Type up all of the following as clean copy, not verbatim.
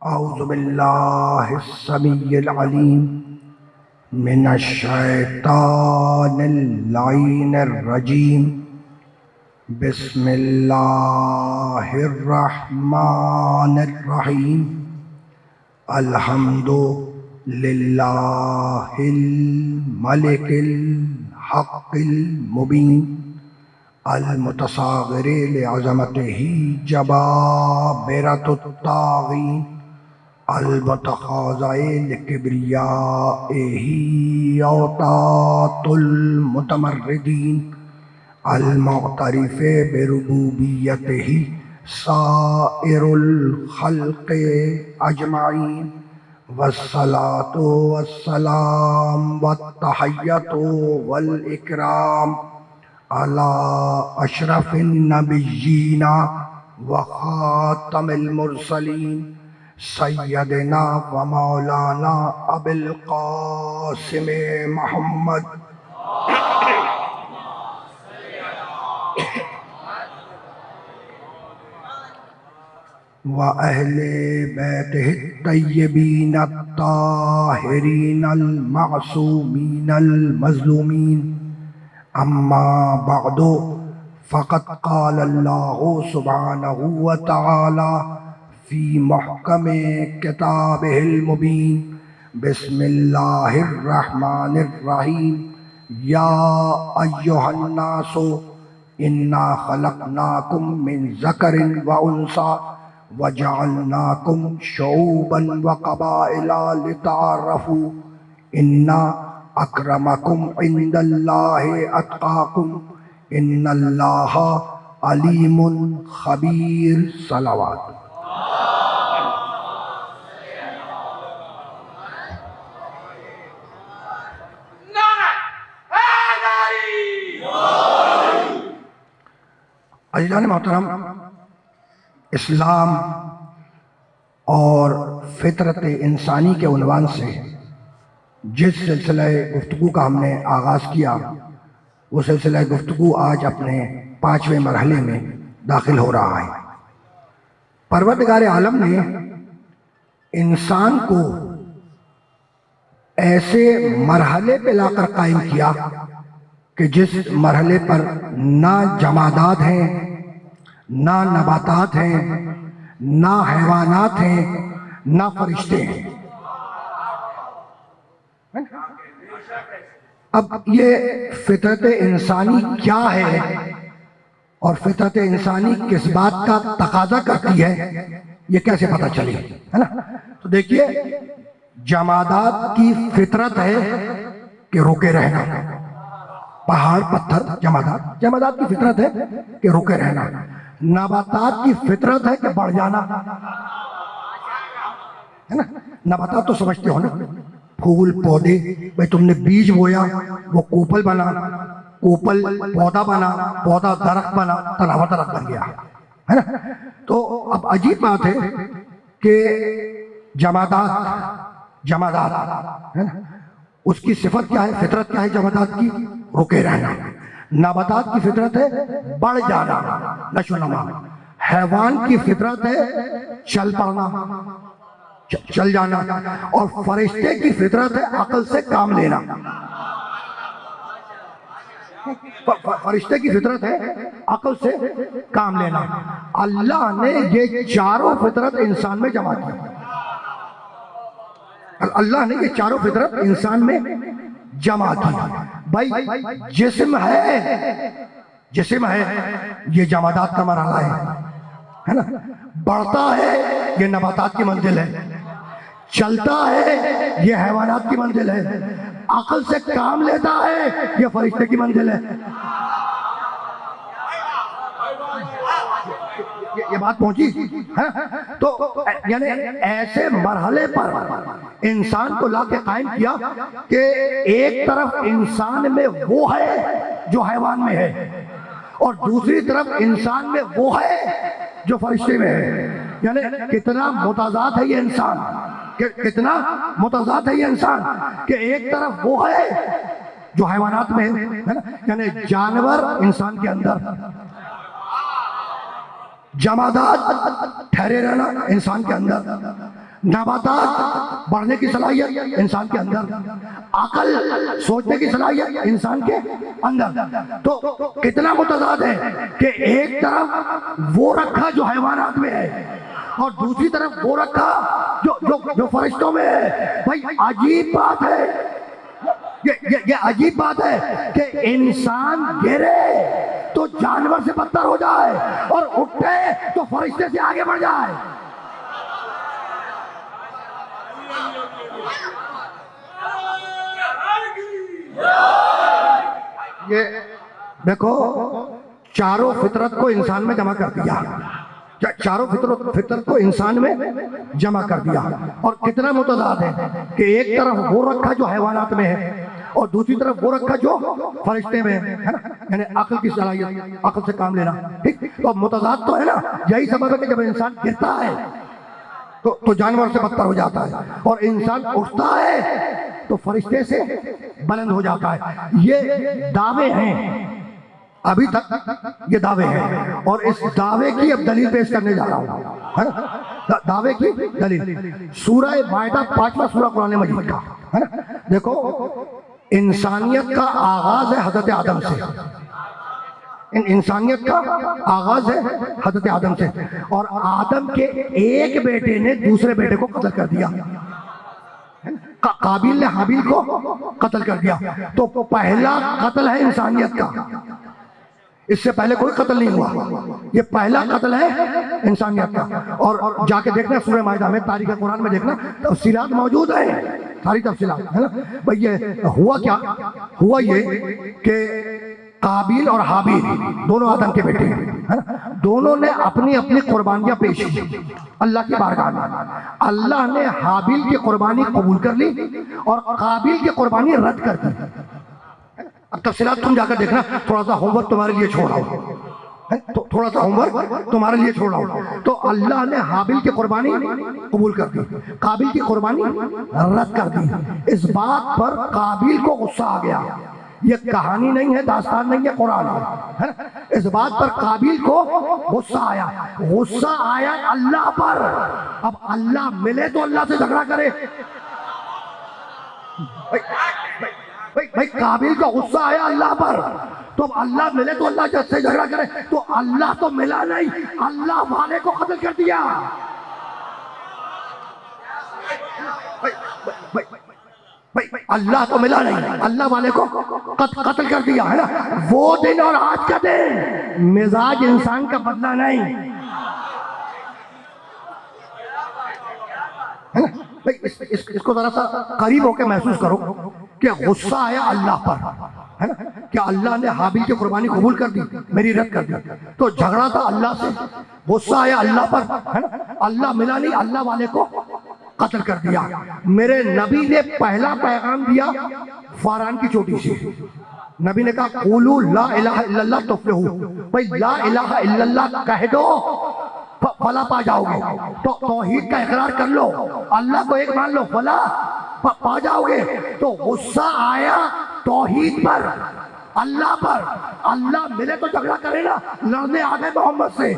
औज़ुबिल्लाहिस्समीइल अलीम मिनश्शैतानिर लाइनिर रजीम। बिस्मिल्लाहिर्रहमानिर्रहीम। अल्हम्दुलिल्लाहिल मलिकिल हक़्क़िल मुबीन अल मुतसाग़िरि लिअज़मतिही जबाबिरतुत ताग़ीन अल मुतखाज़ि लिकिब्रियाइही औतातुल मुतमर्रिदीन अल मुअतरिफ़े बिरुबूबियतिही साइरुल खल्क़ि अजमईन। वस्सलातु वस्सलाम वत्तहिय्यतु वल इकराम अला अशरफिन नबिय्यीना व खातमिल मुरसलीन सय्यदना व मौलाना अबिल क़ासिम मुहम्मद व अहले बैतिहि तय्यबीन अत्ताहिरीन अल मासूमीन अल मज़लूमीन। अम्मा बअदु फ़क़द क़ाल अल्लाहु सुब्हानहु व तआला फ़ी मुहकमि किताबिहिल मुबीन। बिस्मिल्लाहिर रहमानिर रहीम। या अय्युहन्नासु इन्ना खलक़नाकुम मिन ज़करिन व उन्सा व जअलनाकुम शुऊबन व क़बाइला लितअर्रफ़ू इन्ना अक्रमकुम इंदल्लाहि अत्क़ाकुम इन्नल्लाहा अलीमुन खबीर। सलावत। अज़ीज़ान मोहतरम, इस्लाम और फितरत इंसानी के उन्वान से जिस सिलसिला गुफ्तगू का हमने आगाज़ किया, वो सिलसिला गुफ्तगू आज अपने 5वें मरहले में दाखिल हो रहा है। परवरदिगार आलम ने इंसान को ऐसे मरहले पे लाकर कायम किया कि जिस मरहले पर ना जमादात हैं, ना नबातात हैं, ना हैवानात हैं, ना फरिश्ते हैं। अब ये फितरत इंसानी क्या है और फितरत इंसानी किस बात का तकाजा करती है, ये कैसे पता चले, है ना? तो देखिए, जमादात की फितरत है कि रुके रहना, पहाड़ पत्थर जमादात की फितरत है कि रुके रहना। नबातात की फितरत है कि बढ़ जाना, है ना? नबातात तो समझते हो ना, फूल पौधे। भाई तुमने बीज बोया, वो कोपल बना, कोपल पौधा बना, पौधा दरख्त बना, तनावा दरख्त बन गया, है ना? तो अब अजीब बात है कि जमादात है ना, उसकी सिफत क्या है, फितरत क्या है जमादात की? रुके रहना। नबातात की फितरत है बढ़ जाना, नशोनमा। हैवान की फितरत है चल पड़ना, चल जाना। और फरिश्ते की फितरत है अकल से काम लेना। फरिश्ते की फितरत है अकल से काम लेना। अल्लाह ने ये चारों फितरत इंसान में जमा की। अल्लाह ने ये चारों फितरत इंसान में जमा की। भाई जिस्म है ये जमादात का मरहला है ना? बढ़ता है ये नबातात की मंजिल है, चलता है ये हैवानात की मंजिल है, अकल से काम लेता है ये फरिश्ते की मंजिल है। ये बात पहुंची है? तो यानी ऐसे मरहले पर इंसान को लाके कायम किया कि एक तरफ इंसान में वो है जो हैवान में है और दूसरी तरफ इंसान में वो है जो फरिश्ते में है। यानी कितना मुताजात है ये इंसान, कितना मुताजात है ये इंसान कि एक तरफ वो है जो हैवानात में है ना, यानी जानवर इंसान के अंदर, जमादात ठहरे रहना इंसान के अंदर, नबातात बढ़ने की सलाहियत इंसान के अंदर, अकल सोचने की सलाहियत इंसान के अंदर। तो कितना मुतजाद है कि एक तरफ वो रखा जो हैवानात में है और दूसरी तरफ वो रखा जो जो जो फरिश्तों में है। भाई अजीब बात है, ये अजीब बात है कि इंसान गिरे तो जानवर से बदतर हो जाए और उठे तो फरिश्ते से आगे बढ़ जाए। ये देखो, चारों फितरत को इंसान में जमा कर दिया, चारों फितरत को इंसान में जमा कर दिया। और कितना मुतजाद है कि एक तरफ वो रखा जो हैवानात में है और दूसरी तरफ वो रखा जो फरिश्ते में है ना, यानी अकल की सलाहियत, अकल से काम लेना। ठीक, तो मुतजाद तो है ना। यही सबब है कि जब इंसान गिरता है तो जानवर से बदतर हो जाता है और इंसान उठता है तो फरिश्ते से बुलंद हो जाता है। ये दावे हैं, अभी तक ये दावे हैं और इस दावे की अब दलील पेश करने जा रहा हूँ, है ना। दावे की दलील सूरह माइदा 5वां सूरा कुरान मजीद का, है ना। देखो, इंसानियत का आगाज है हजरत आदम से, इंसानियत का आगाज है हजरत आदम से। और आदम के एक बेटे ने दूसरे बेटे को कत्ल कर दिया, काबिल ने हाबिल को कत्ल कर दिया। तो पहला कत्ल है इंसानियत का, इससे पहले कोई कत्ल नहीं हुआ, ये पहला कत्ल है इंसानियत का। और जाके देखना सूरह माइदा में, तारीख कुरान में देखना, तफसीलात मौजूद है, सारी तफसीलात, है ना। भाई ये हुआ क्या, हुआ ये कि काबिल और हाबिल दोनों आदम के बेटे हैं, दोनों ने अपनी अपनी कुर्बानियां पेश की अल्लाह की बारगाह में। अल्लाह ने हाबिल की कुर्बानी कबूल कर ली और काबिल की कुर्बानी रद्द कर दी। अब तफसीलात तुम जाकर देखना, थोड़ा सा होमवर्क तुम्हारे लिए छोड़ रहा हूं, तो थोड़ा सा होमवर्क तुम्हारे लिए छोड़ रहा हूं। तो अल्लाह ने हाबिल की कुर्बानी कबूल कर दी, काबिल की कुर्बानी रद्द कर दी। इस बात पर काबिल को गुस्सा आ गया। ये कहानी नहीं है, दास्तान नहीं है, कुरान है ना। इस बात पर काबिल को गुस्सा आया, गुस्सा आया अल्लाह पर। अब अल्लाह मिले तो अल्लाह से झगड़ा करे। भाई काबिल का गुस्सा आया अल्लाह पर, तो अल्लाह मिले तो अल्लाह से झगड़ा करे। तो अल्लाह तो मिला नहीं, अल्लाह वाले को कत्ल कर दिया। भाई अल्लाह तो मिला नहीं, अल्लाह वाले को कत्ल कर दिया, है ना। वो दिन और आज का दिन मिजाज इंसान का बदला नहीं, है ना। भाई इसको जरा सा करीब होकर महसूस करो कि गुस्सा आया अल्लाह पर, है ना। कि अल्लाह ने हाबिल की कुर्बानी कबूल कर दी, मेरी रद्द कर दी। तो झगड़ा था अल्लाह से, गुस्सा आया अल्लाह पर, है ना। अल्लाह मिला नहीं, अल्लाह वाले को कत्ल कर दिया। मेरे नबी ने पहला पैगाम दिया फारान की चोटी से। नबी ने कहा क़ूलू ला इलाहा इल्लल्लाह तुफ़्लिहू। भाई ला इलाहा इल्लल्लाह कह दो, फला पा जाओगे। तो तौहीद का इकरार कर लो, अल्लाह को एक मान लो, फला पा जाओगे। तो गुस्सा आया तौहीद पर, अल्लाह पर। अल्लाह मिले तो झगड़ा करे ना, लड़ने आ गए मोहम्मद से,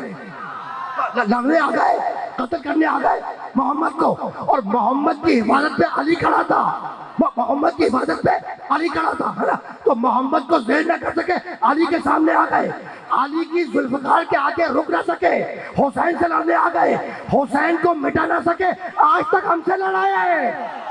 लड़ने आ गए, कत्ल करने आ गए मोहम्मद को। और मोहम्मद की हिफाजत पे अली खड़ा था, मोहम्मद की हिफाजत पे अली खड़ा था, है ना। तो मोहम्मद को ज़ेल न कर सके, अली के सामने आ गए। अली की जुल्फ़कार के आगे रुक ना सके, हुसैन से लड़ने आ गए। हुसैन को मिटा ना सके, आज तक हमसे लड़ाया है।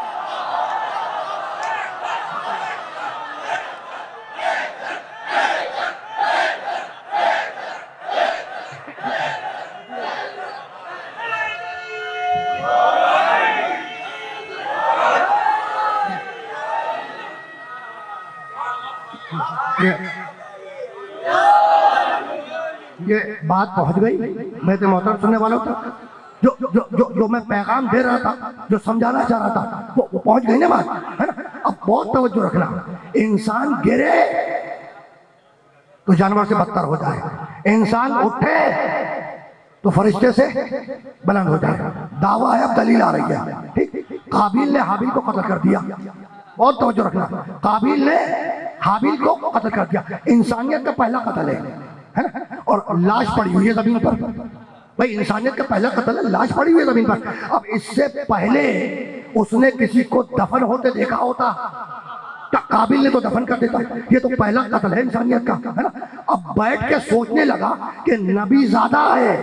ये बात पहुंच गई मेरे मोहतरम सुनने वालों तक। जो जो जो जो मैं पैगाम दे रहा था, जो समझाना चाह रहा था, वो पहुंच गई ना बात, है ना। अब बहुत तवज्जो रखना, इंसान गिरे तो जानवर से बदतर हो जाए, इंसान उठे तो फरिश्ते से बुलंद हो जाए। दावा है, अब दलील आ रही है। ठीक, काबिल ने हाबिल को कत्ल कर दिया, बहुत तवज्जो रखना। काबिल ने हाबिल को कत्ल कर दिया, इंसानियत का पहला कत्ल है ना। और लाश पड़ी हुई है जमीन पर, भाई इंसानियत का पहला कत्ल है, लाश पड़ी हुई है जमीन पर। अब इससे पहले उसने किसी को दफन होते देखा होता, काबिल ने तो दफन कर देता। ये तो पहला कत्ल है इंसानियत का, है ना। अब बैठ के सोचने लगा कि नबी ज्यादा है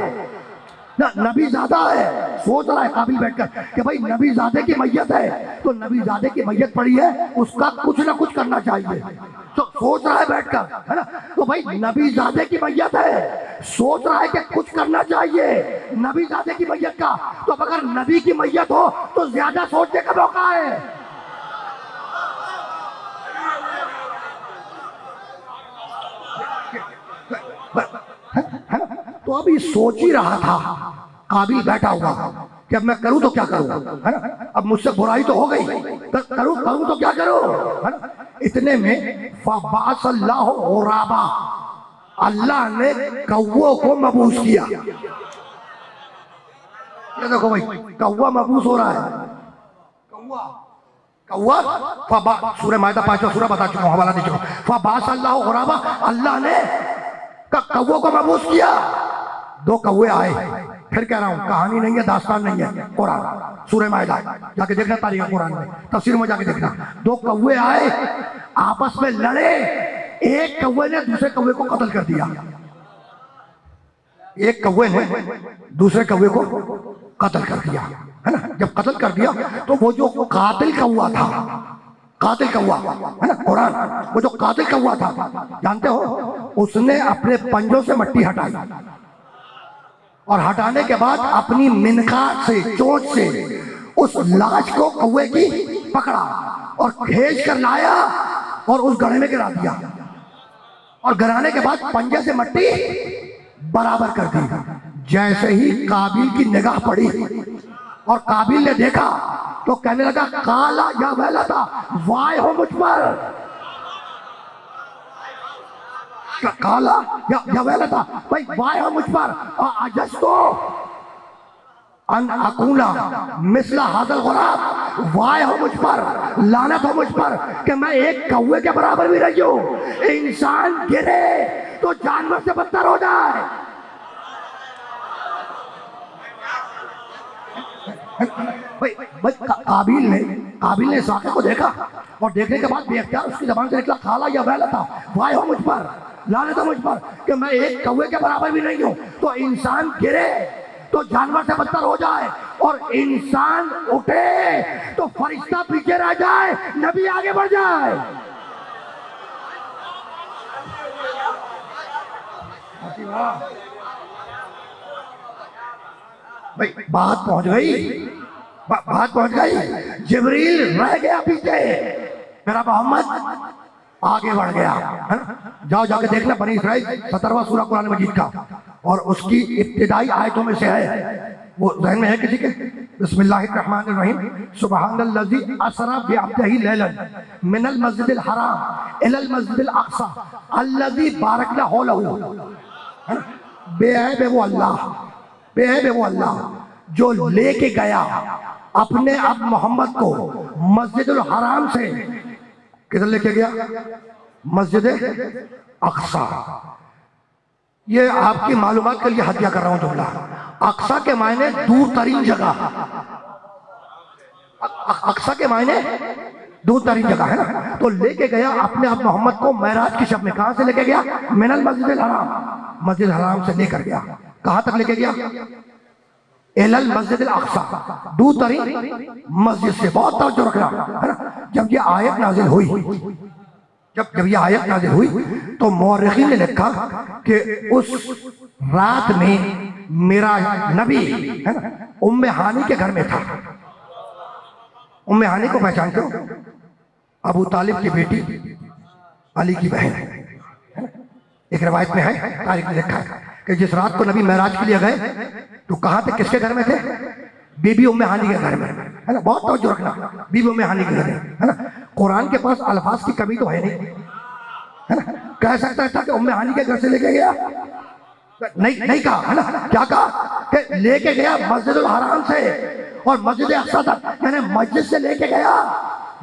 ना, नबी ज्यादा है। सोच रहा है काबिल बैठकर कि भाई नबी ज़ादे की मैयत है, तो नबी ज़ादे की मैयत पड़ी है, उसका कुछ ना कुछ करना चाहिए। तो सोच रहा है बैठकर, है ना। तो भाई नबी ज़ादे की मैयत है, सोच रहा है कि कुछ करना चाहिए नबी ज़ादे की मैयत का। तो अगर नबी की मैयत हो तो ज्यादा सोचने का मौका है। तो अभी सोच ही रहा था काबिल बैठा हुआ कि अब मैं करूं तो क्या करूं, है ना। अब मुझसे बुराई तो हो गई, करूं करूं तो क्या करूं, है ना। इतने में फबासल्लाहु गुराबा, अल्लाह ने कौवों को मबूस किया। ये देखो भाई कौवा मबूस हो रहा है। कौवा फबा, सूरह मायदा 5वां सूरह बता चुका हूं, हवाला दे चुका हूं। फबासल्लाहु गुराबा, अल्लाह ने कौवों को मबूस किया। 2 कौवे आए, फिर कह रहा हूं कहानी नहीं है, दास्तान नहीं है, कुरान सूरह मायदा जाके देखना, तारीख कुरान में तफसीर में जाके देखना। 2 कौवे आए, आपस में लड़े, एक कौवे ने दूसरे कौवे को कत्ल कर दिया। एक कौवे ने दूसरे कौवे को कत्ल कर दिया, है ना। जब कत्ल कर दिया तो वो जो कातिल कौवा था, कातिल कौवा, है ना, कुरान, वो जो कातिल कौवा था जानते हो, उसने अपने पंजों से मट्टी हटाई और हटाने के बाद अपनी मिनकात से, चोंच से उस लाश को कौवे की पकड़ा और खींच कर लाया और उस गड्ढे में गिरा दिया। और गिराने के बाद पंजे से मट्टी बराबर कर दी। जैसे ही काबिल की निगाह पड़ी और काबिल ने देखा तो कहने लगा काला या वैला था, वाय हो मुझ पर, काला या वैला था भाई, वाय हो मुझ पर, अजस तो अन अकूना मिसला हादल गुराब, वाय हो मुझ पर, लानत हो मुझ पर कि मैं एक कौवे के बराबर भी रही हूं। इंसान गिरे तो जानवर से बदतर हो जाए। भाई काबिल ने इस वाक़े को देखा और देखने के बाद बेख्तियार उसकी ज़बान से निकला काला या वैला था, वाय हो मुझ पर, लानत हो मुझ पर कि मैं एक कौवे के बराबर भी नहीं हूं। तो इंसान गिरे तो जानवर से बदतर हो जाए और इंसान उठे तो फरिश्ता पीछे रह जाए, नबी आगे बढ़ जाए। भाई बात पहुंच गई, बात पहुंच गई। जिब्रील रह गया पीछे, मेरा मोहम्मद आगे बढ़ गया, है ना। जाओ जाके देखना बनी इस्राइल 17वां सूरा कुरान मजीद का, और उसकी इब्तिदाई आयतों में से है, वो ज़हन में है किसी के? बिस्मिल्लाहिर्रहमानिर्रहीम, सुब्हानल्लज़ी असरा बिअब्दिही लैलन मिनल मस्जिदिल हराम इलल मस्जिदिल अक़सा अल्लज़ी बारकना हौलहू। बेऐब है वो अल्लाह, बेऐब है वो अल्लाह जो लेके गया अपने अब मोहम्मद को मस्जिदुल हराम से, किधर लेके गया? मस्जिद अक़सा। ये आपकी मालूमात के लिए हत्या कर रहा हूं जुमला। अक़सा के मायने दूर तरीन जगह, अक़सा के मायने दूर तरीन जगह, है ना। तो लेके गया अपने आप मोहम्मद को मेराज की शब में। कहां से लेके गया? मिनल मस्जिदिल हराम, मस्जिद हराम से लेकर गया। कहां तक लेके गया? एलल मस्जिदिल अक़सा, दूर तरीन मस्जिद से। बहुत तवज्जो रखना, है ना। जब ये आयत नाजिल हुई, जब ये आयत नाजिल हुई तो मौरख़ीन ने लिखा कि उस रात में मेरा नबी, है ना, उम्मे हानी के घर में था। उम्मे हानी को पहचानते हो? अबू तालिब की बेटी, अली की बहन, है ना। एक रवायत में है, तारीख में लिखा है कि जिस रात को नबी मेराज के लिए गए तो कहां थे, किसके घर में थे? बीबी उम्मे हानी के घर में, है ना। बहुत तवज्जो रखना, बीबी उम्मे हानी के घर में, है ना। कुरान के पास अल्फाज की कमी तो है नहीं, है ना। कह सकता था कि उम्मे हानी के घर से लेके गया, नहीं कहा, है ना। क्या कहा कि लेके गया मस्जिदुल हराम से और मस्जिद अक़सा तक, यानी मस्जिद से लेके गया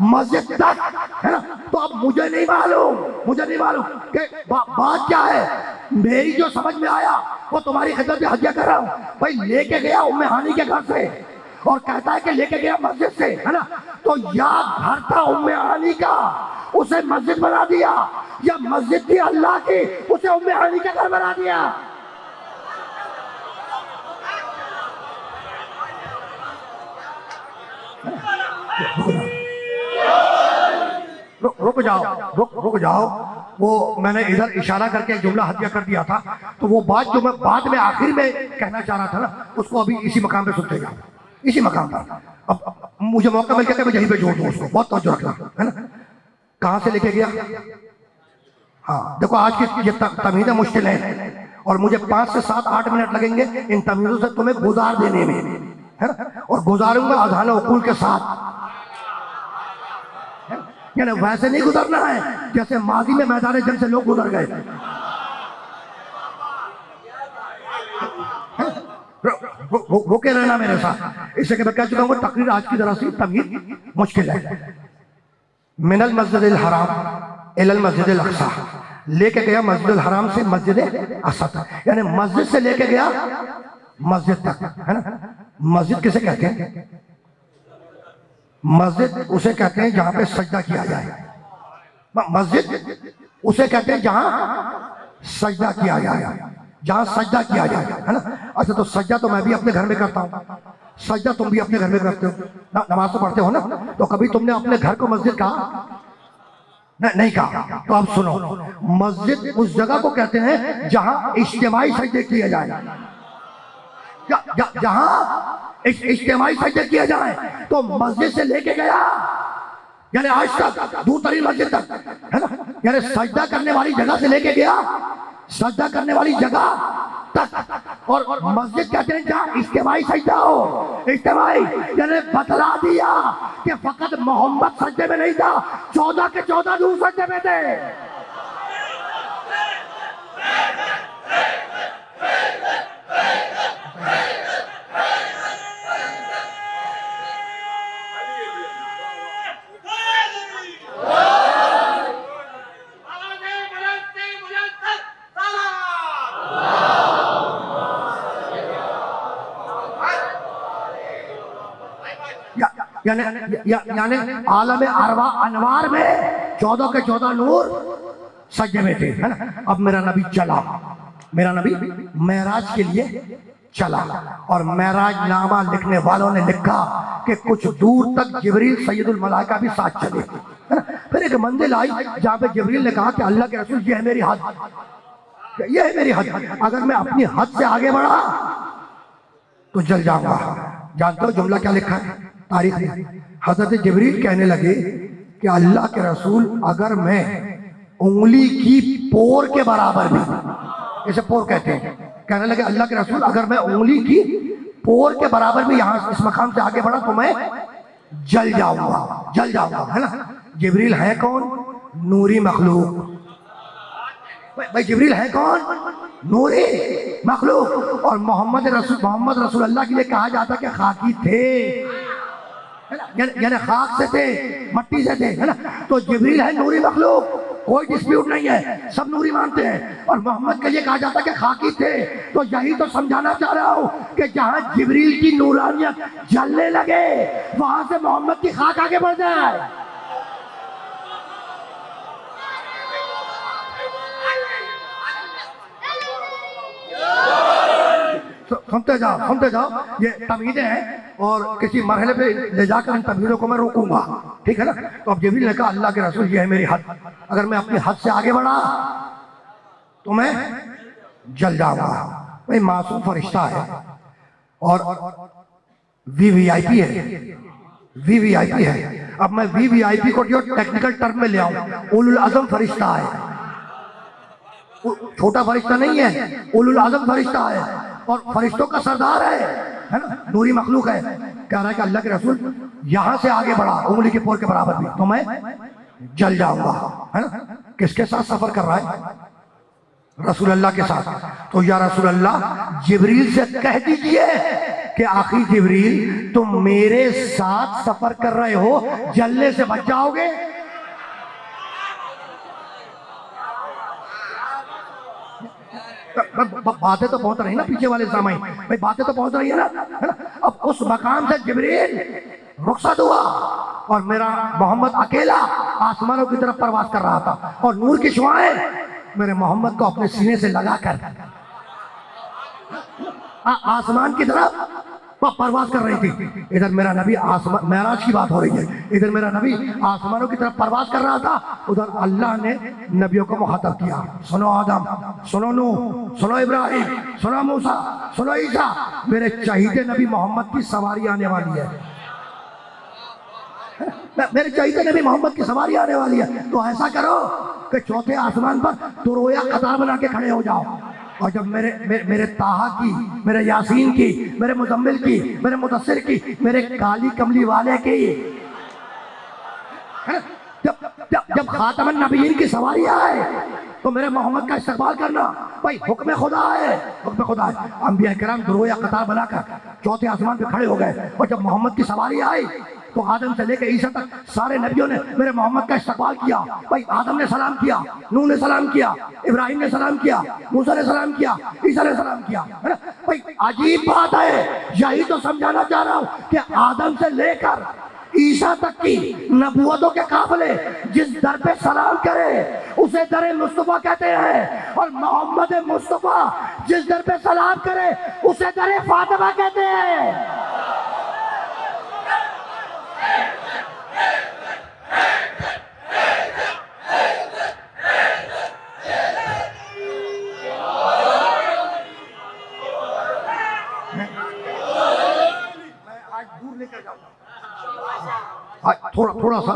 मस्जिद तक, है ना। तो अब मुझे नहीं मालूम कि बात क्या है। मेरी जो समझ में आया वो तुम्हारी खिदमत में हदिया कर रहा हूँ। भाई लेके गया उम्मे हानी के घर से और कहता है कि लेके गया मस्जिद से, है ना। तो या घर था उम्मे हानी का, उसे मस्जिद बना दिया, या मस्जिद थी अल्लाह की, उसे उम्मे हानी का घर बना दिया। रुक जाओ। वो मैंने इधर इशारा करके एक जुमला हदिया कर दिया था, तो वो बात जो मैं बाद में आखिर में कहना चाह रहा था ना, उसको अभी इसी मकाम पे सुनते जाओ, इसी मकाम पर। अब मुझे मौका मिल गया मैं यहीं पे जोड़ दूं उसको, बहुत तवज्जो रखना, है ना। कहां से लेके गया? हाँ देखो, आज की ये तमीज़ें मुश्किल है और मुझे 5 से 7 8 मिनट लगेंगे इन तमीज़ों से तुम्हें गुजार देने में, है ना। और गुजारूंगा अज़हान उकूल के साथ, यानी वैसे नहीं गुजरना है जैसे माजी में मैदान जंग से लोग गुजर गए। रोके रहना मेरे साथ, इससे कि मैं कह चुका हूं तकरीर आज की जरा सी तमीज़ मुश्किल है। मिनल मस्जिदिल हराम इलल मस्जिदिल अक्सा, लेके गया मस्जिदुल हराम से मस्जिद अक्सा तक, यानी मस्जिद से लेके गया मस्जिद तक, है ना। मस्जिद किसे कहते हैं? मस्जिद उसे कहते हैं जहां पे सजदा किया जाए। मस्जिद उसे कहते हैं जहां सजदा किया जाए, जहां सजदा किया जाए, है ना। अच्छा, तो सजदा तो मैं भी अपने घर में करता हूं, सजदा तुम भी अपने घर में करते हो ना, नमाज तो पढ़ते हो ना। तो कभी तुमने अपने घर को मस्जिद कहा? नहीं कहा। तो अब सुनो, मस्जिद उस जगह को कहते हैं जहां इज्तिमाई सजदे किए जाए, जहां इज्तिमाई सजदे किया जाए। तो मस्जिद से लेके गया यानी आज तक दूर तरीन मस्जिद तक, है ना, यानी सजदा करने वाली जगह से लेके गया सजदा करने वाली जगह तक। और मस्जिद कहते हैं जहां इज्तिमाई सजदा हो। इज्तिमाई यानी बतला दिया कि फकत मोहम्मद सजदे में नहीं था, 14 के 14 दूर सजदे में थे। यानी आलम अरवा अनवार में 14 के 14 नूर सजदे में थे, है ना। अब मेरा नबी चला, मेरा नबी मेराज के लिए चला और मेराज नामा लिखने वालों ने लिखा कि कुछ दूर तक जिब्रील सैयदुल मलाइका भी साथ चले, है ना। फिर एक मंजिल आई जहां पे जिब्रील ने कहा कि अल्लाह के रसूल ये है मेरी हद, ये है मेरी हद, अगर मैं अपनी हद से आगे बढ़ा तो जल जाऊंगा। जानते हो जुमला क्या लिखा है तारीख में? हजरत जिब्रील कहने लगे कि अल्लाह के रसूल अगर मैं उंगली की पोर के बराबर भी, इसे पोर कहते हैं, कहने लगे अल्लाह के रसूल अगर मैं उंगली की पोर के बराबर भी यहाँ इस मकाम से आगे बढ़ा तो मैं जल जाऊंगा, है ना। जिब्रील है कौन? नूरी मखलूक। भाई जिब्रील है कौन? नूरी मखलूक। और मोहम्मद रसूल अल्लाह के लिए कहा जाता कि खाकी थे, यानी खाक से थे, मट्टी से थे, है ना। तो जिब्रील है नूरी मखलूक, कोई डिस्प्यूट नहीं है, सब नूरी मानते हैं। और मोहम्मद के लिए कहा जाता कि खाकी थे। तो यही तो समझाना चाह रहा हूं कि जहां जिब्रील की नूरानियत जलने लगे वहां से मोहम्मद की खाक आगे बढ़ जाए। सुनते जाओ, ये तमीज़ें हैं और किसी मरहले पे ले जाकर इन तमीज़ों को मैं रोकूंगा, ठीक है ना। तो अब जिब्रील ने कहा अल्लाह के रसूल ये है मेरी हद, अगर मैं अपनी हद से आगे बढ़ा तो मैं जल जाऊंगा। भाई मासूम फरिश्ता है और वीवीआईपी है। अब मैं वीवीआईपी को जो टेक्निकल टर्म में ले आऊं, उलुल आज़म फरिश्ता है, छोटा फरिश्ता नहीं है, उलुल आज़म फरिश्ता है और फरिश्तों का सरदार है ना, नूरी मखलूक है। कह रहा है कि अल्लाह के रसूल यहां से आगे बढ़ा उंगली के पोर के बराबर भी तो मैं जल जाऊंगा, है ना। किसके साथ सफर कर रहा है? रसूल अल्लाह के साथ। तो या रसूल अल्लाह जिब्रील से कह दीजिए कि आखिर जिब्रील तुम मेरे साथ सफर कर रहे हो, जलने से बच जाओगे। बातें तो पहुंच रही ना पीछे वाले सामाई भाई, बातें तो पहुंच रही है ना। अब उस मकाम से जिब्रील रुखसत हुआ और मेरा मोहम्मद अकेला आसमानों की तरफ परवास कर रहा था और नूर की शुआएं मेरे मोहम्मद को अपने सीने से लगाकर आसमान की तरफ परवास कर रही थी। इधर मेरा नबी आसमान, मेराज की बात हो रही है, इधर मेरा नबी आसमानों की तरफ परवास कर रहा था, उधर अल्लाह ने नबियों को मुखातब किया। सुनो आदम, सुनो नूह, सुनो इब्राहिम, सुनो मूसा, सुनो ईसा, मेरे चहीते नबी मोहम्मद की सवारी आने वाली है। मेरे चहीते नबी मोहम्मद की सवारी आने वाली है। तो ऐसा करो कि चौथे आसमान पर तुरोया कतार बना के खड़े हो जाओ, और जब मेरे ताहा की, मेरे यासीन की, मेरे मुजम्मिल की, मेरे मुदस्सिर की, मेरे काली कमली वाले की, जब खातमन नबीयीन की सवारी आए तो मेरे मोहम्मद का इस्तकबाल करना। भाई हुक्म खुदा है, हुक्म खुदा है। अंबिया किराम दुरोया कतार बनाकर चौथे आसमान पे खड़े हो गए, और जब मोहम्मद की सवारी आई तो आदम से लेकर ईसा तक सारे नबियों ने मेरे मोहम्मद का इस्तकबाल किया। भाई आदम ने सलाम किया, नूह ने सलाम किया, इब्राहिम ने सलाम किया, मूसा ने सलाम किया, ईसा ने सलाम किया, है ना। भाई अजीब बात है, यही तो समझाना चाह रहा हूँ कि आदम से लेकर ईसा तक की नबूवतों के काफिले जिस दर पे सलाम करे उसे दर मुस्तफा कहते हैं, और मोहम्मद मुस्तफा जिस दर पे सलाम करे उसे दर फातिमा कहते हैं। थोड़ा सा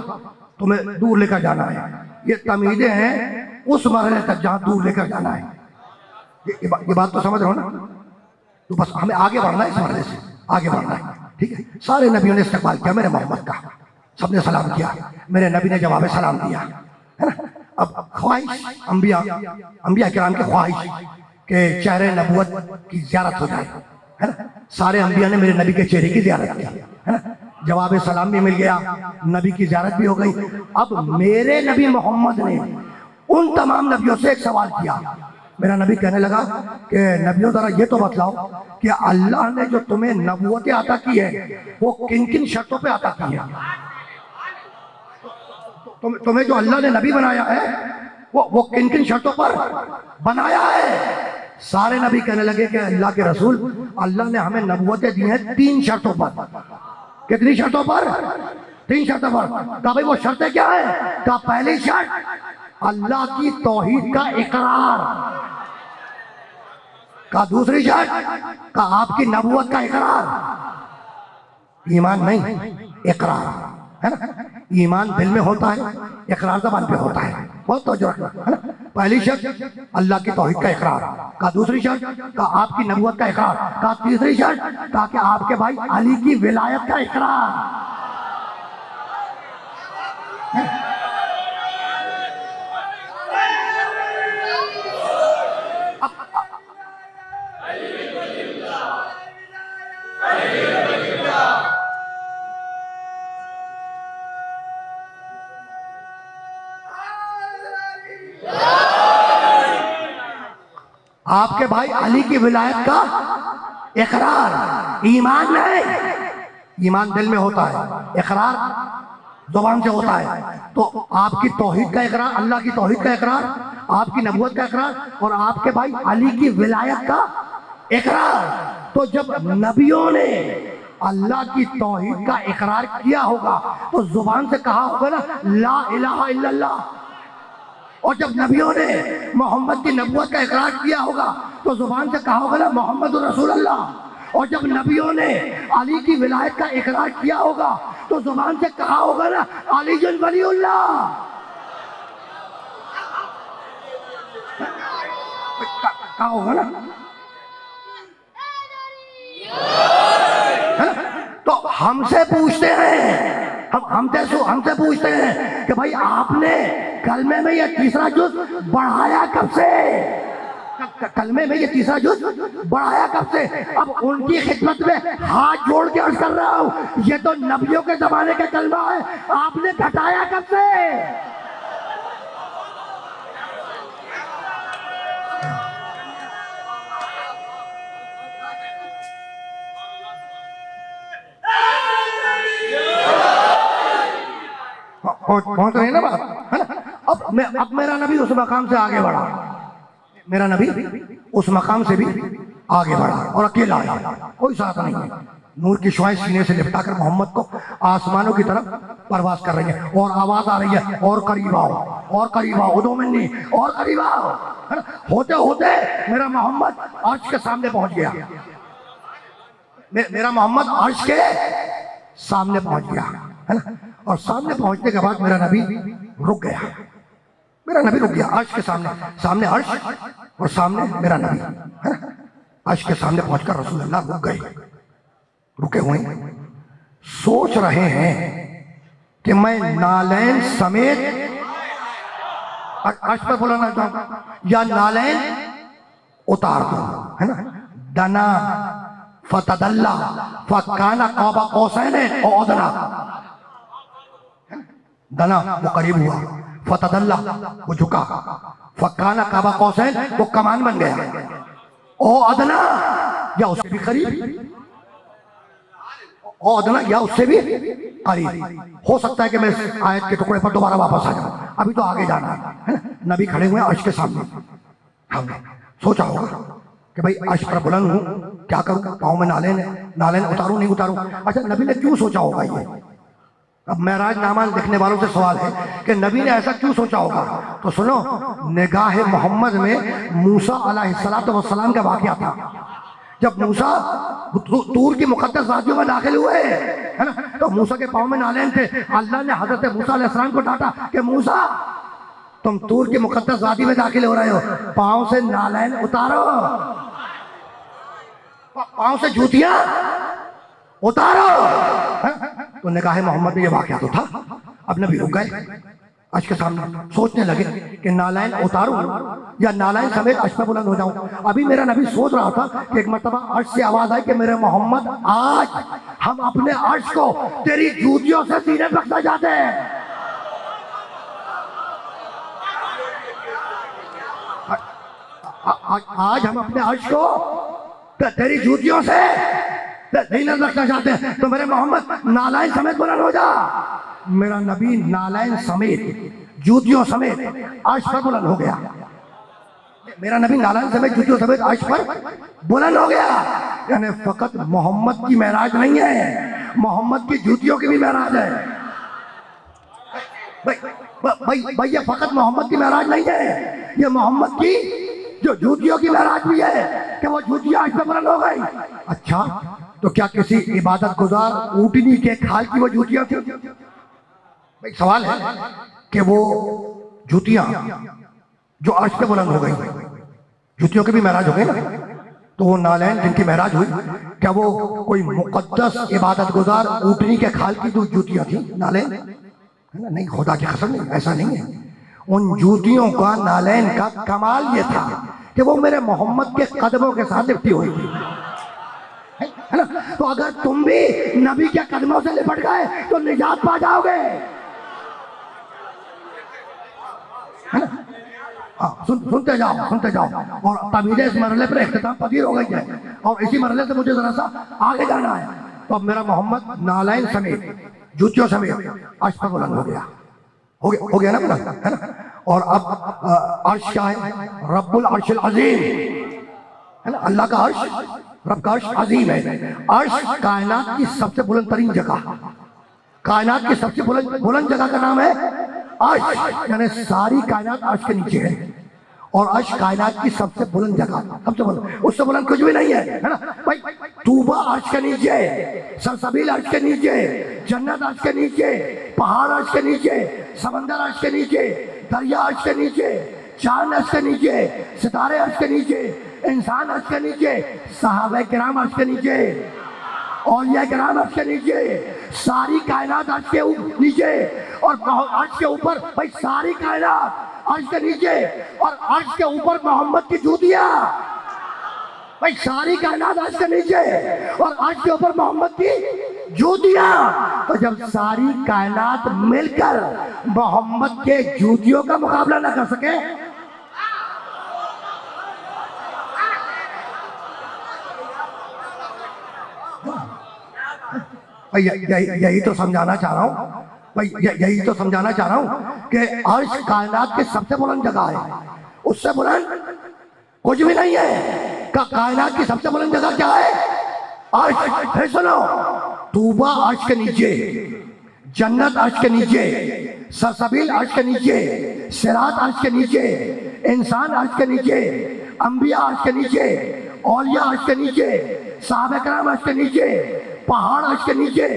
तुम्हें दूर लेकर जाना है। ये तमीज़ें हैं उस मरहले तक जहां दूर लेकर जाना है। ये बात तो समझ रहे हो ना। तो बस हमें आगे बढ़ना है, इस मरहले से आगे बढ़ना है, ठीक है। सारे नबियों ने इस्तकबाल किया मेरे मोहम्मद का, सबने सलाम किया, मेरे नबी ने जवाब सलाम दिया, है ना। अब ख्वाहिश अंबिया किराम की ख्वाहिश के चेहरे नबूवत की ज़ियारत हो जाए, है ना। सारे अंबिया ने मेरे नबी के चेहरे की ज़ियारत की, है ना। जवाब सलाम भी मिल गया, नबी की ज़ियारत भी हो गई। अब मेरे नबी मोहम्मद ने उन तमाम नबियों से एक सवाल किया। मेरा नबी कहने लगा कि नबियों जरा ये तो बतलाओ कि अल्लाह ने जो तुम्हें नबूवतें अता की है वो किन किन शर्तों पे अता की है। तुम्हें जो अल्लाह ने नबी बनाया है वो किन किन शर्तों पर बनाया है। सारे नबी कहने लगे कि अल्लाह के रसूल, अल्लाह ने हमें नबूवतें दी हैं 3 शर्तों पर। कितनी शर्तों पर? 3 शर्तों पर। कहा भाई वो शर्तें क्या है? कहा पहली शर्त अल्लाह की तौहीद का इकरार, कहा दूसरी शर्त कहा आपकी नबूवत का इकरार, ईमान नहीं इकरार, है ना। ईमान दिल में होता है, इकरार ज़बान पे होता है, बहुत तवज्जो रखना, है ना। पहली शर्त अल्लाह की तौहीद का इकरार, कहा दूसरी शर्त कहा आपकी नबूवत का इकरार, कहा तीसरी शर्त कहा कि आपके भाई अली की विलायत का इकरार। आपके भाई अली की विलायत का इकरार, ईमान नहीं। ईमान दिल में होता है, इकरार जुबान से होता है। तो आपकी तौहीद का इकरार, अल्लाह की तौहीद का इकरार, आपकी नबूवत का इकरार और आपके भाई अली की विलायत का इकरार। तो जब नबियों ने अल्लाह की तौहीद का इकरार किया होगा तो जुबान से कहा होगा ना ला इलाहा इल्लल्लाह, और जब नबियों ने मोहम्मद की नबूवत का इकरार किया होगा तो जुबान से कहा होगा ना मोहम्मद रसूलुल्लाह, और जब नबियों ने अली की विलायत का इकरार किया होगा तो जुबान से कहा होगा ना अली वलीउल्लाह। कहा होगा ना। तो हमसे पूछते हैं, हमसे पूछते हैं कि भाई आपने कलमे में यह तीसरा जुज़ बढ़ाया कब से? कलमे में ये तीसरा जुज बढ़ाया कब से? अब उनकी खिदमत में हाथ जोड़ के अर्ज कर रहा हूं, ये तो नबियों के जमाने का कलमा है, आपने घटाया कब से? पहुंच रहे हैं ना बात, है ना? अब मेरा नबी उस मकाम से आगे बढ़ा, मेरा नबी उस मकाम से भी आगे बढ़ा और अकेला आया, कोई साथ नहीं है। नूर की शुआएं सीने से लिपटाकर मोहम्मद को आसमानों की तरफ परवास कर रही है और आवाज आ रही है, और करीब आओ, और करीब आओ, दो मिनट, और करीब आओ, है ना? होते होते मेरा मोहम्मद अर्श के सामने पहुंच गया, मेरा मोहम्मद अर्श के सामने पहुंच गया, है ना? और सामने पहुंचने के बाद मेरा नबी रुक गया, मेरा नबी रुक गया अर्श के सामने, सामने अर्श और सामने मेरा नबी, है ना? अर्श के सामने पहुंचकर रसूलुल्लाह रुक गए, रुके हुए सोच रहे हैं कि मैं नालैन समेत अर्श पर बुलाना चाहूं या नालैन उतार दूं, है ना? दना फतदल्ला फकाना क़ाब क़ौसैन और अदना, दना वो करीब हुआ, फतदल्ला वो झुका, फकाना क़ाब क़ौसैन वो कमान बन गया, और अदना या उससे भी करीब, और अदना या उससे भी करीब। हो सकता है कि मैं इस आयत के टुकड़े पर दोबारा वापस आ जाऊं, अभी तो आगे जाना है ना? नबी खड़े हुए अर्श के सामने, हमने सोचा होगा कि भाई अर्श पर बुलंद हूं, क्या करूं, पाँव में नालेन उतारूं नहीं उतारूं? अच्छा, नबी ने क्यों सोचा होगा ये? अब मेराज नामा लिखने वालों से सवाल है कि नबी ने ऐसा क्यों सोचा होगा? तो सुनो, निगाह मोहम्मद में मूसा अलैहिस्सलाम का वाकया था। जब मूसा तूर की मुकद्दस वादियों में दाखिल हुए, है ना, तो मूसा के पाँव में नालेन थे। अल्लाह ने हजरत मूसा अलैहिस्सलाम को डांटा कि मूसा, तुम तूर की मुकद्दस वादी में दाखिल हो रहे हो, पाँव से नालेन उतारो, पाँव से जूतियां उतारो। तो निगाह मोहम्मद में ये वाकया तो था। अब नबी रुक गए अर्श के सामने, सोचने लगे कि नालायन उतारूं या नालायन समेत अर्श पर बुलंद हो जाऊं। अभी मेरा नबी सोच रहा था कि एक मर्तबा अर्श से आवाज आई कि मेरे मोहम्मद, आज हम अपने अर्श को तेरी जूतियों से सीने रखना चाहते हैं। आज हम अपने अर्श को तेरी जूतियों से सीने रखना चाहते हैं, तो मेरे मोहम्मद नालायन समेत बुलंद हो जा। मेरा नबी नालायन समेत, जूतियों समेत अर्श पर बुलंद हो गया। मेरा नबी नालायन समेत, जूतियों समेत अर्श पर बुलंद हो गया। यानी फकत मोहम्मद की महराज नहीं है, मोहम्मद की जूतियों की भी महराज है। भाई ये फकत मोहम्मद की महराज नहीं है, ये मोहम्मद की जो जूतियों की महराज भी है कि वो जूतियां अर्श पर बुलंद हो गई। अच्छा, तो क्या किसी इबादत गुजार ऊँटनी के खाल की वो जूतियां थी? सवाल है कि वो जूतियां जो अर्श पे बुलंद हो गई, जूतियों के भी महराज हो गए ना, तो वो नालैन जिनकी महराज हुई, क्या वो कोई मुकद्दस इबादत गुजार ऊँटनी के खाल की जो जूतियां थी नालैन? है ना? नहीं, खुदा की कसम नहीं, ऐसा नहीं है। उन जूतियों का, नालैन का कमाल ये था कि वो मेरे मोहम्मद के कदमों के साथ लिपटी हुई थी, है ना? तो अगर तुम भी नबी के कदमों से लिपट गए तो निजात पा जाओगे। सुनते जाओ और तमीज़े इस मरहले पर इख्तिताम पजीर हो गई है और इसी मरहले से मुझे जरा सा आगे जाना है। तो अब मेरा मोहम्मद नालायन समेत, जूतियों समेत अर्श पर बुलंद हो गया, हो गया ना बुलंद, है ना? और अब अर्श क्या है? रब्बुल अर्शिल अजीम, है ना? अल्लाह का अर्श, रब का अर्श अजीम है। अर्श कायनात की सबसे बुलंद तरीन जगह, कायनात की सबसे बुलंद जगह का नाम है अर्श। यानी सारी कायनात अर्श के नीचे है और अर्श कायनात की सबसे बुलंद जगह, सबसे बुलंद, उससे बुलंद कुछ भी नहीं है ना भाई? तूबा अर्श के नीचे, सरसबील अर्श के नीचे, जन्नत अर्श के नीचे, पहाड़ अर्श के नीचे, समंदर अर्श के नीचे, दरिया अर्श के नीचे, चांद अर्श के नीचे, सितारे अर्श के नीचे, इंसान अर्श के नीचे, सहाबे किराम अर्श के नीचे, औलिया किराम अर्श के नीचे, सारी कायनात अर्श के नीचे और अर्श के ऊपर भाई सारी कायनात अर्श के नीचे, और अर्श के ऊपर मोहम्मद की जूतियां। भाई सारी कायनात अर्श के नीचे और अर्श के ऊपर मोहम्मद की जूतियां। तो जब सारी कायनात मिलकर मोहम्मद के जूतियों का मुकाबला ना कर सके, यही तो समझाना चाह रहा हूं भाई, यही तो समझाना चाह रहा हूं कि अर्श कायनात की सबसे बुलंद जगह है, उससे बुलंद कुछ भी नहीं है। कायनात की सबसे बुलंद जगह क्या है? अर्श। फिर सुनो, तूबा अर्श के नीचे, जन्नत अर्श के नीचे, सलसबील अर्श के नीचे, सिरात अर्श के नीचे, इंसान अर्श के नीचे, अंबिया अर्श के नीचे, औलिया अर्श के नीचे, साहबे कराम अर्श के नीचे, पहाड़ अर्श के नीचे,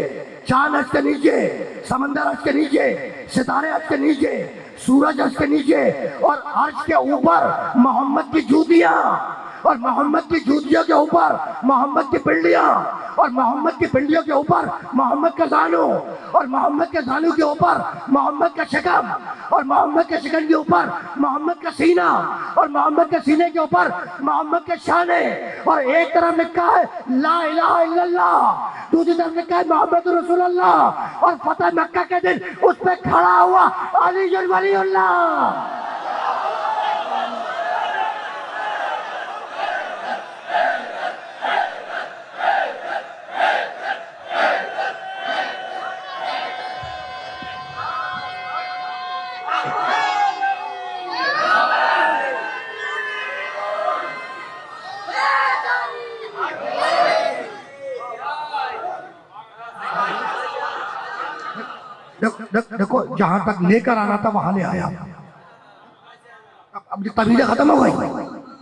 चांद अर्श के नीचे, समंदर अर्श के नीचे, सितारे अर्श के नीचे, सूरज अर्श के नीचे, और अर्श के ऊपर मोहम्मद की जूतियां, और मोहम्मद की जूतियों के ऊपर मोहम्मद की पिंडियां, और मोहम्मद की पिंडियों के ऊपर मोहम्मद का जानू, और मोहम्मद के जानू के ऊपर मोहम्मद का शिकम, और मोहम्मद के शिकम के ऊपर मोहम्मद का सीना, और मोहम्मद के सीने के ऊपर मोहम्मद के शाने। और एक तरफ लिखा है ला इलाहा इल्लल्लाह, दूसरी तरफ लिखा है मोहम्मद रसूलुल्लाह, और फतह मक्का के दिन उस पे खड़ा हुआ अली वलीउल्लाह। देखो जहां तक लेकर आना था वहां ले आया। अब तबीयत खत्म हो गई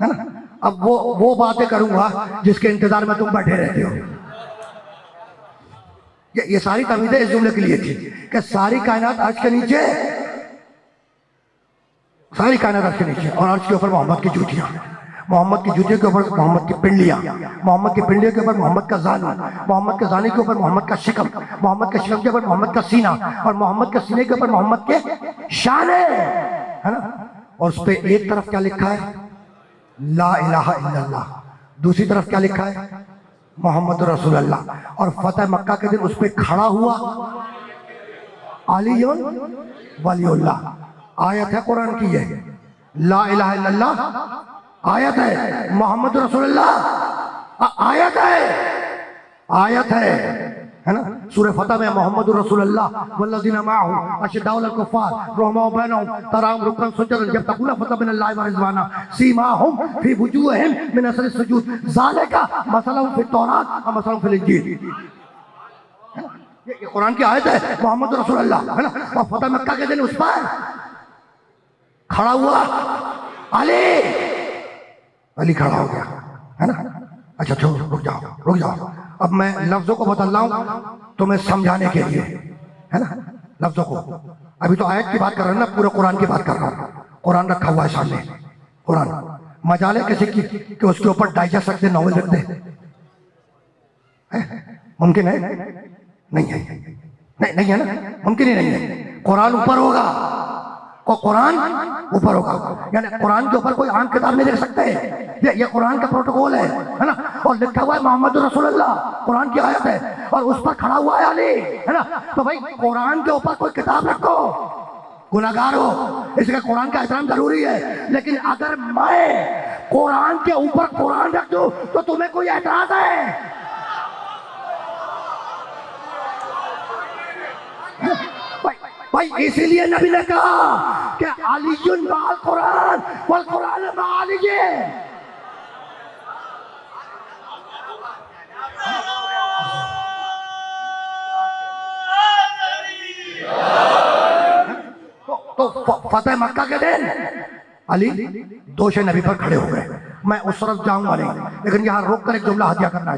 है ना। अब वो बातें करूंगा जिसके इंतजार में तुम बैठे रहते हो। ये सारी तबीयतें इस जुमले के लिए थी कि सारी कायनात अर्श के नीचे, सारी कायनात अर्श के नीचे, और अर्श के ऊपर मोहम्मद की जूतियां, मोहम्मद की जूतियों के ऊपर मोहम्मद की पिंडियां, मोहम्मद की पिंडियों के ऊपर मोहम्मद का जानू, मोहम्मद के जाने के ऊपर मोहम्मद का शिकम, मोहम्मद के शिकम के ऊपर मोहम्मद का सीना, और मोहम्मद के सीने के ऊपर मोहम्मद के शाने, है ना। और उस पे एक तरफ क्या लिखा है? ला इलाहा इल्लल्लाह। दूसरी तरफ क्या लिखा है? मोहम्मद रसूलुल्लाह। और फतेह मक्का के दिन उस पे खड़ा हुआ अली वलीउल्लाह। आयत है कुरान की, है ला इलाहा इल्लल्लाह आयत है, मोहम्मद रसूलुल्लाह आयत है ना। सूरह फतह में मोहम्मद रसूलुल्लाह वल्लज़ीना माअहू अशद्दाउ अलल कुफ़ार रहमाउ बैनहुम तराहुम रुक्कन सुज्जदन यब्तगूना फज़लन मिनल्लाहि व रिज़वाना सीमाहुम फी वुजूहिहिम मिन असरि सुजूद ज़ालिका मसलहुम फित तौरात व मसलहुम फिल इंजील। ये कुरान की आयत है, मोहम्मद रसूलुल्लाह, है ना। और फतह मक्का के दिन उस पर खड़ा हुआ अली खड़ा हो गया, है ना। अच्छा छोड़ो, रुक जाओ। अब मैं लफ्जों को बदल रहा हूं तुम्हें समझाने के लिए, है ना। लफ्जों को, अभी तो आयत की बात कर रहा हूं ना, पूरे कुरान की बात कर रहा हूं। कुरान रखा हुआ है सामने, कुरान। मजाले किसी की कि उसके ऊपर डाइजेस्ट रख दे, नॉवल रख दे, मुमकिन है? नहीं है ना, मुमकिन ही नहीं है। कुरान ऊपर होगा, कुरान ऊपर होगा, यानी कुरान के ऊपर कोई आम किताब नहीं लिख सकते। ये कुरान का प्रोटोकॉल है ना। और लिखा हुआ है मोहम्मद रसूलुल्लाह, कुरान की आयत है, और उस पर खड़ा हुआ है अली, है ना। तो भाई कुरान के ऊपर कोई किताब रखो, गुनाहगार हो, इसलिए कुरान का एहतराम जरूरी है। लेकिन अगर मैं कुरान के ऊपर कुरान रख दूं तो तुम्हें कोई एतराज है? भाई इसीलिए नबी ने कहा कि अलीयुन माल कुरान वल कुरान मा अली। तो फतेह मक्का के दिन अली दोषे नबी पर खड़े हो गए। मैं उस तरफ जाऊंगा नहीं, लेकिन यहाँ रोक कर एक जुमला हदिया करना है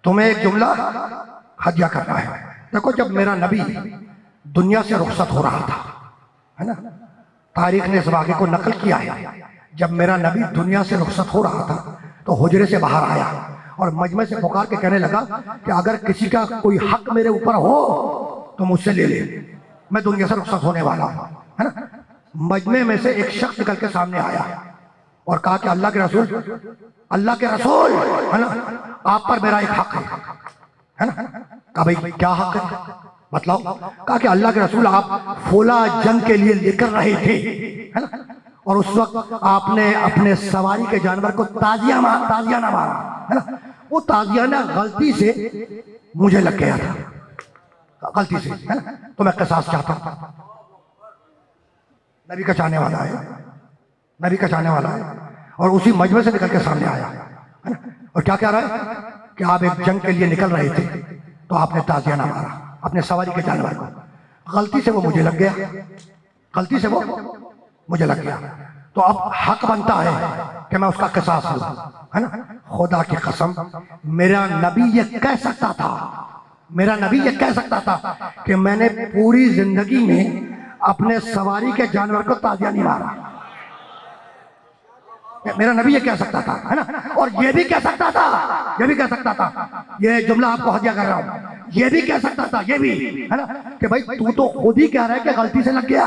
तुम्हें एक जुमला हदिया करना है। देखो, जब मेरा नबी दुनिया से रुखसत हो रहा था, है ना, तारीख ने इस वाक़े को नकल किया है। जब मेरा नबी दुनिया से रुखसत हो रहा था तो हुजरे से बाहर आया और मजमे से पुकार के कहने लगा कि अगर किसी का कोई हक मेरे ऊपर हो तो मुझसे ले ले, मैं दुनिया से रुखसत होने वाला हूं, है ना। मजमे में से एक शख्स निकल के सामने आया और कहा कि अल्लाह के रसूल है ना, आप पर मेरा एक हक है ना। कहा भाई क्या हक है बतलाओ। कहा कि अल्लाह के रसूल आप फोला जंग के लिए लेकर रहे थे है ना, और उस वक्त आपने अपने सवारी के जानवर को ताजियाना मारा है ना। वो ताजियाना गलती से मुझे लग गया था, गलती से है ना, तो मैं किसास चाहता हूं। नबी का चाहने वाला है, नबी का चाहने वाला है, और उसी मजमे से निकल के सामने आया है ना। और क्या कह रहा है कि आप एक जंग के लिए निकल रहे थे तो आपने ताजियाना मारा अपने सवारी के जानवर को, गलती से वो मुझे लग गया, गलती से वो मुझे लग गया, तो अब हक बनता है कि मैं उसका किसास लूं है ना। खुदा की कसम मेरा नबी ये कह सकता था, मेरा नबी ये कह सकता था कि मैंने पूरी जिंदगी में अपने सवारी के जानवर को ताजिया नहीं मारा। मेरा नबी ये कह सकता था है ना। और ये भी कह सकता था, ये भी कह सकता था, ये जुमला आपको हदिया कर रहा हूं, ये भी कह सकता था, ये भी है ना, कि भाई तू तो खुद ही कह रहा है कि गलती से लग गया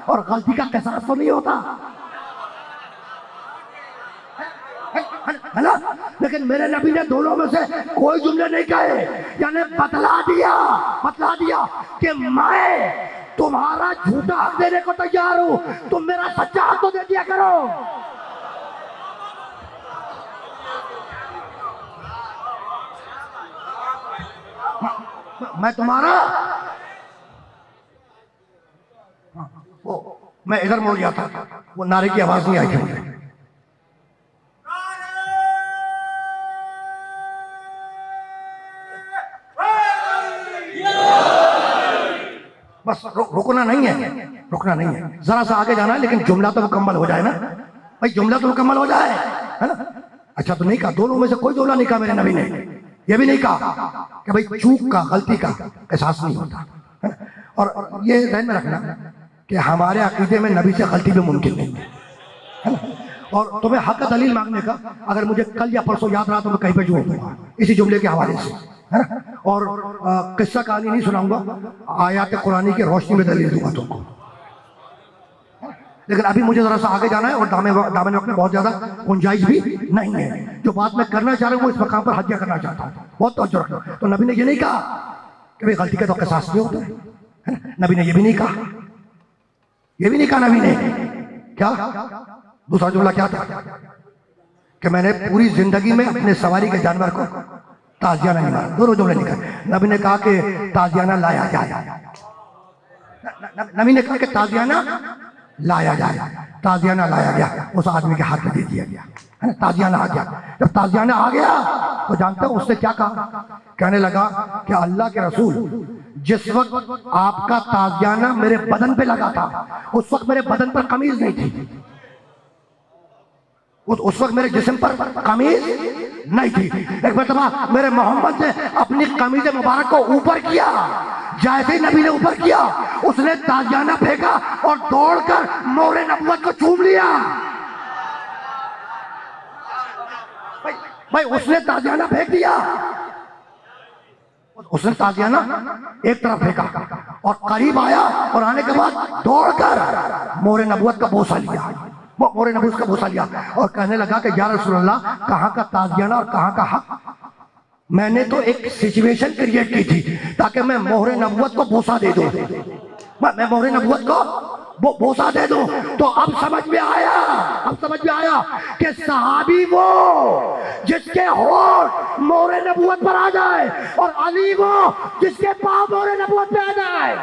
और गलती का किसास तो नहीं होता है ना। लेकिन मेरे नबी ने दोनों में से कोई जुमले नहीं कहे, यानी बतला दिया कि मैं तुम्हारा झूठा हक देने को तैयार हूं, तुम मेरा सच्चा हक तो दे दिया करो। मैं तुम्हारा वो मैं इधर मुड़ गया था, वो नारे की आवाज नहीं आई थी मुझे। बस रुकना नहीं है, रुकना नहीं है, जरा सा आगे जाना है, लेकिन जुमला तो मुकम्मल हो जाए ना भाई, जुमला तो मुकम्मल हो जाए है ना। अच्छा तो नहीं कहा, दोनों में से कोई जुमला नहीं कहा मेरे नबी ने, यह भी नहीं कहा कि भाई चूक का गलती का एहसास नहीं होता है ना। और ये ध्यान में रखना कि हमारे अकीदे में नबी से गलती भी मुमकिन नहीं है ना। और तुम्हें हक दलील मांगने का अगर मुझे कल या परसों याद रहा तो मैं कहीं पे जोड़ दूंगा इसी जुमले के हवाले से है ना। और किस्सा कहानी नहीं सुनाऊंगा, आयात कुरानी की रोशनी में दलील दूंगा तुमको। लेकिन अभी मुझे जरा सा आगे जाना है और दामन वक्त में बहुत ज्यादा गुंजाइश भी नहीं है। जो बात मैं करना चाह रहा हूँ वो इस मकाम पर हदिया करना चाहता हूँ, बहुत तवज्जो रखना। तो नबी ने ये नहीं कहा कि भाई गलती का तो किसास नहीं होता है ना। नबी ने ये भी नहीं कहा, ये भी नहीं कहा नबी ने। क्या दूसरा जुमला क्या था कि मैंने पूरी जिंदगी में अपने सवारी के जानवर को ताजियाना नहीं मारा। दोनों जुमले निकले। नबी ने कहा कि ताजियाना लाया जाए, नबी ने कहा कि ताजियाना लाया जाए, ताजियाना लाया गया, उस आदमी के हाथ में दे दिया गया है ना। ताजियाना आ गया, जब ताजियाना आ गया तो जानते हो उसने क्या कहा, कहने लगा कि अल्लाह के रसूल जिस वक्त आपका ताजियाना मेरे बदन पे लगा था उस वक्त मेरे बदन पर कमीज नहीं थी, उस वक्त मेरे जिस्म पर कमीज नहीं थी। एक मरतबा मेरे मोहम्मद ने अपनी कमीज मुबारक को ऊपर किया, जैसे ही नबी ने ऊपर किया उसने ताजियाना फेंका और दौड़कर मोहरे नबुव्वत को चूम लिया। भाई उसने ताजियाना फेंक दिया, उसने ताजियाना एक तरफ फेंका और करीब आया और आने के बाद दौड़कर मोहरे नबुव्वत का बोसा लिया, मोहरे नबुव्वत का बोसा लिया और कहने लगा कि या रसूलल्लाह कहाँ का ताजियाना और कहाँ का हक। मैंने तो एक सिचुएशन क्रिएट की थी ताकि मैं मोहरे नबुव्वत को बोसा दे दूं, मैं मोहरे नबुव्वत को बोसा दे दूं। तो अब समझ में आया कि सहाबी वो जिसके होठ मोहरे नबुव्वत पर आ जाए और अली वो जिसके पांव मोहरे नबुव्वत पे आ जाए।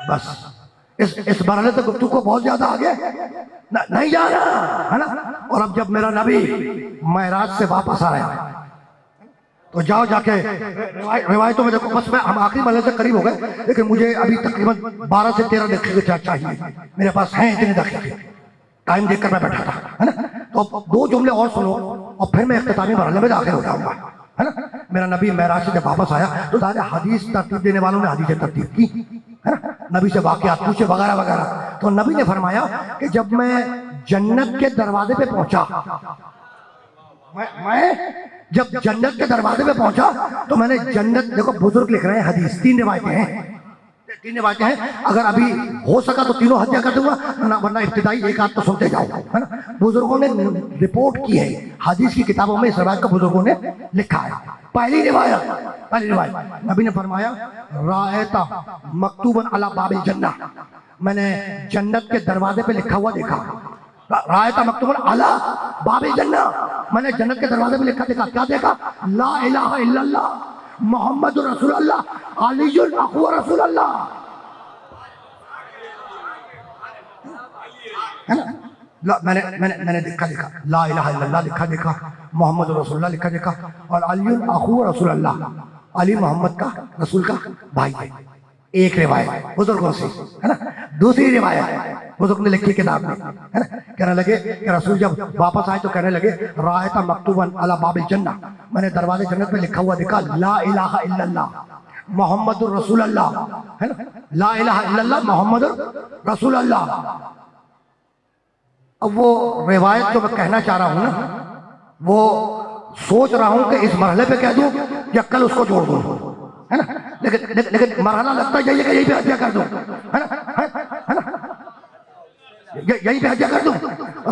बस इस मरहले तक गुफ्तगू को बहुत ज्यादा आगे नहीं जा रहा है ना। और अब जब मेरा नबी महराज से वापस आया तो जाओ जाके रिवायतों में देखो, बस मैं हम आखिरी मरहले से करीब हो गए, लेकिन मुझे अभी तकरीबन 12 से 13 दाखिले चाहिए, मेरे पास हैं इतने दाखिले, टाइम देखकर मैं बैठा था है ना। तो 2 जुमले और सुनो और फिर मैं इख्तितामी मरहले में दाखिल हो जाऊंगा है ना। मेरा नबी महराज से जब वापस आया तो सारे हदीस तरतीब देने वालों ने हदीसें तरतीब की है ना, नबी से वाक़यात पूछे वगैरह वगैरह। तो नबी ने फरमाया कि जब मैं जन्नत के दरवाजे पे पहुंचा, मैं जब जन्नत के दरवाजे पे पहुंचा तो मैंने जन्नत, देखो बुजुर्ग लिख रहे हैं हदीस, तीन रिवायतें हैं, अगर अभी हो सका तो तीनों हत्या कर दूंगा, वरना इब्तिदाई एक आध तो सुनते जाओ, है ना। बुजुर्गों ने रिपोर्ट की है, हदीस की किताबों में इस रिवायत को बुजुर्गों ने लिखा है। पहली रिवायत नबी ने फरमाया, रायता मकतूबन अला बाबिल जन्नह, मैंने जन्नत के दरवाजे पे लिखा हुआ देखा। रायता मकतूबन अला बाबिल जन्नह, मैंने जन्नत के दरवाजे पे लिखा देखा। क्या देखा? ला इलाहा इल्लल्लाह मोहम्मद रसूलुल्लाह अलीयुल अखू रसूलुल्लाह, है ना। मैंने देखा ला इलाहा इल्लल्लाह लिखा देखा, मोहम्मद रसूलुल्लाह लिखा देखा, और अलीयुल अखू रसूलुल्लाह, अली मोहम्मद का रसूल का भाई है। एक रिवायत बुजुर्गों से, है ना। दूसरी रिवायत बुजुर्ग ने लिखी किताब में, है ना। कहने लगे कि रसूल जब वापस आए तो कहने लगे, रायता मकतूबन अला बाबिल जन्नह, मैंने दरवाजे जन्नत पे लिखा हुआ देखा, ला इलाहा इल्लल्लाह मोहम्मदुर रसूलुल्लाह, है ना। ला इलाहा इल्लल्लाह मोहम्मदुर रसूलुल्लाह। अब वो रिवायत जो मैं कहना चाह रहा हूं ना, वो सोच रहा हूं कि इस मरहले पे कह दूं या कल उसको जोड़ दूं, है ना। लेकिन मरहला लगता है यही पे हत्या कर दूं, है ना, यही पे हत्या कर दूं।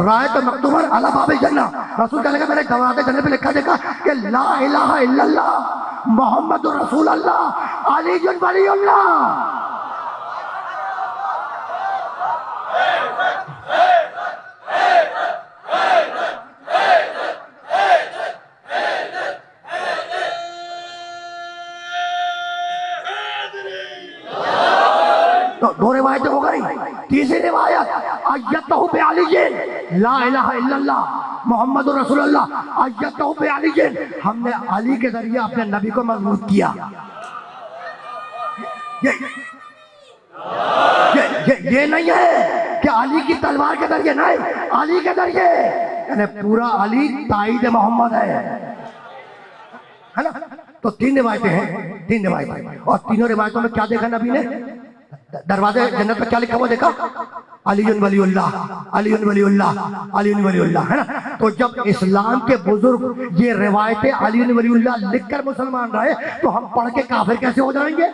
रायत मकतूबन अला बाबिल जन्नह, रसूल कहने लगे मैंने दरवाजे जन्नत पे लिखा देखा कि ला इलाहा इल्लल्लाह मोहम्मदुर रसूलुल्लाह अलीयुल वलीयुल्लाह। तो दो रिवायतें हो गई। तीसरी रिवायत अय्यतहु बि अलीयिन, ला इलाहा इल्लल्लाह मोहम्मदुर रसूलुल्लाह अय्यतहु बि अलीयिन, हमने अली के जरिए अपने नबी को मजबूत किया। ये नहीं है कि अली की तलवार के जरिए, नहीं, अली के जरिए, यानी पूरा अली ताईद मोहम्मद है ना। तो तीन रिवायतें हैं, और तीनों रिवायतों में क्या देखा नबी ने? दरवाजे जन्नत पर क्या लिखा हुआ देखा? अलीयुन वलीउल्लाह, अलीयुन वलीउल्लाह, अलीयुन वलीउल्लाह, है ना। तो जब इस्लाम के बुजुर्ग ये रिवायतें अलीयुन वलीउल्लाह लिखकर मुसलमान रहे, तो हम पढ़ के काफिर कैसे हो जाएंगे?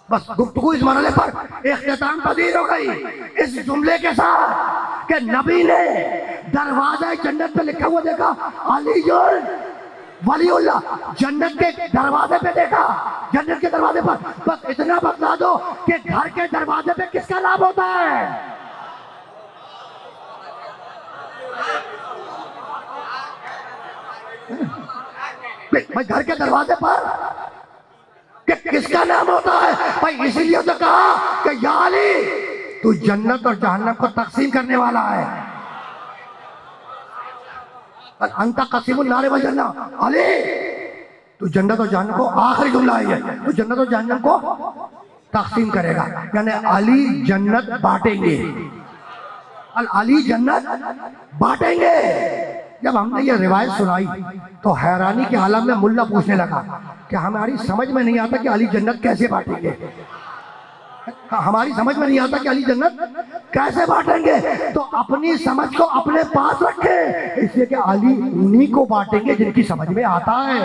बस गुफ्तगू इस मरहले पर इख्तिताम पजीर हो गई इस जुमले के साथ कि नबी ने दरवाजा जन्नत पे लिखा हुआ देखा अलीयुल वलीउल्लाह, जन्नत के दरवाजे पे देखा, जन्नत के दरवाजे पर। बस इतना बता दो कि घर के दरवाजे पे किसका लाभ होता है? भाई घर के दरवाजे पर कि किसका नाम होता है? भाई इसीलिए तो कहा कि या अली तू जन्नत और जहन्नम को तकसीम करने वाला है। अंता कसीमुन नारे व जन्नत, अली तू जन्नत और जहन्नम को, आखिरी जुमला है ये, तू जन्नत और जहन्नम को तकसीम करेगा, यानी अली जन्नत बांटेंगे, अली जन्नत बांटेंगे। जब हमने ये रिवायत सुनाई तो हैरानी के आलम में मुल्ला पूछने लगा कि हमारी समझ में नहीं आता कि अली जन्नत कैसे बांटेंगे, हमारी समझ में नहीं आता कि अली जन्नत कैसे बांटेंगे। तो अपनी समझ को अपने पास रखे, इसलिए कि अली उन्हीं को बांटेंगे जिनकी समझ में आता है।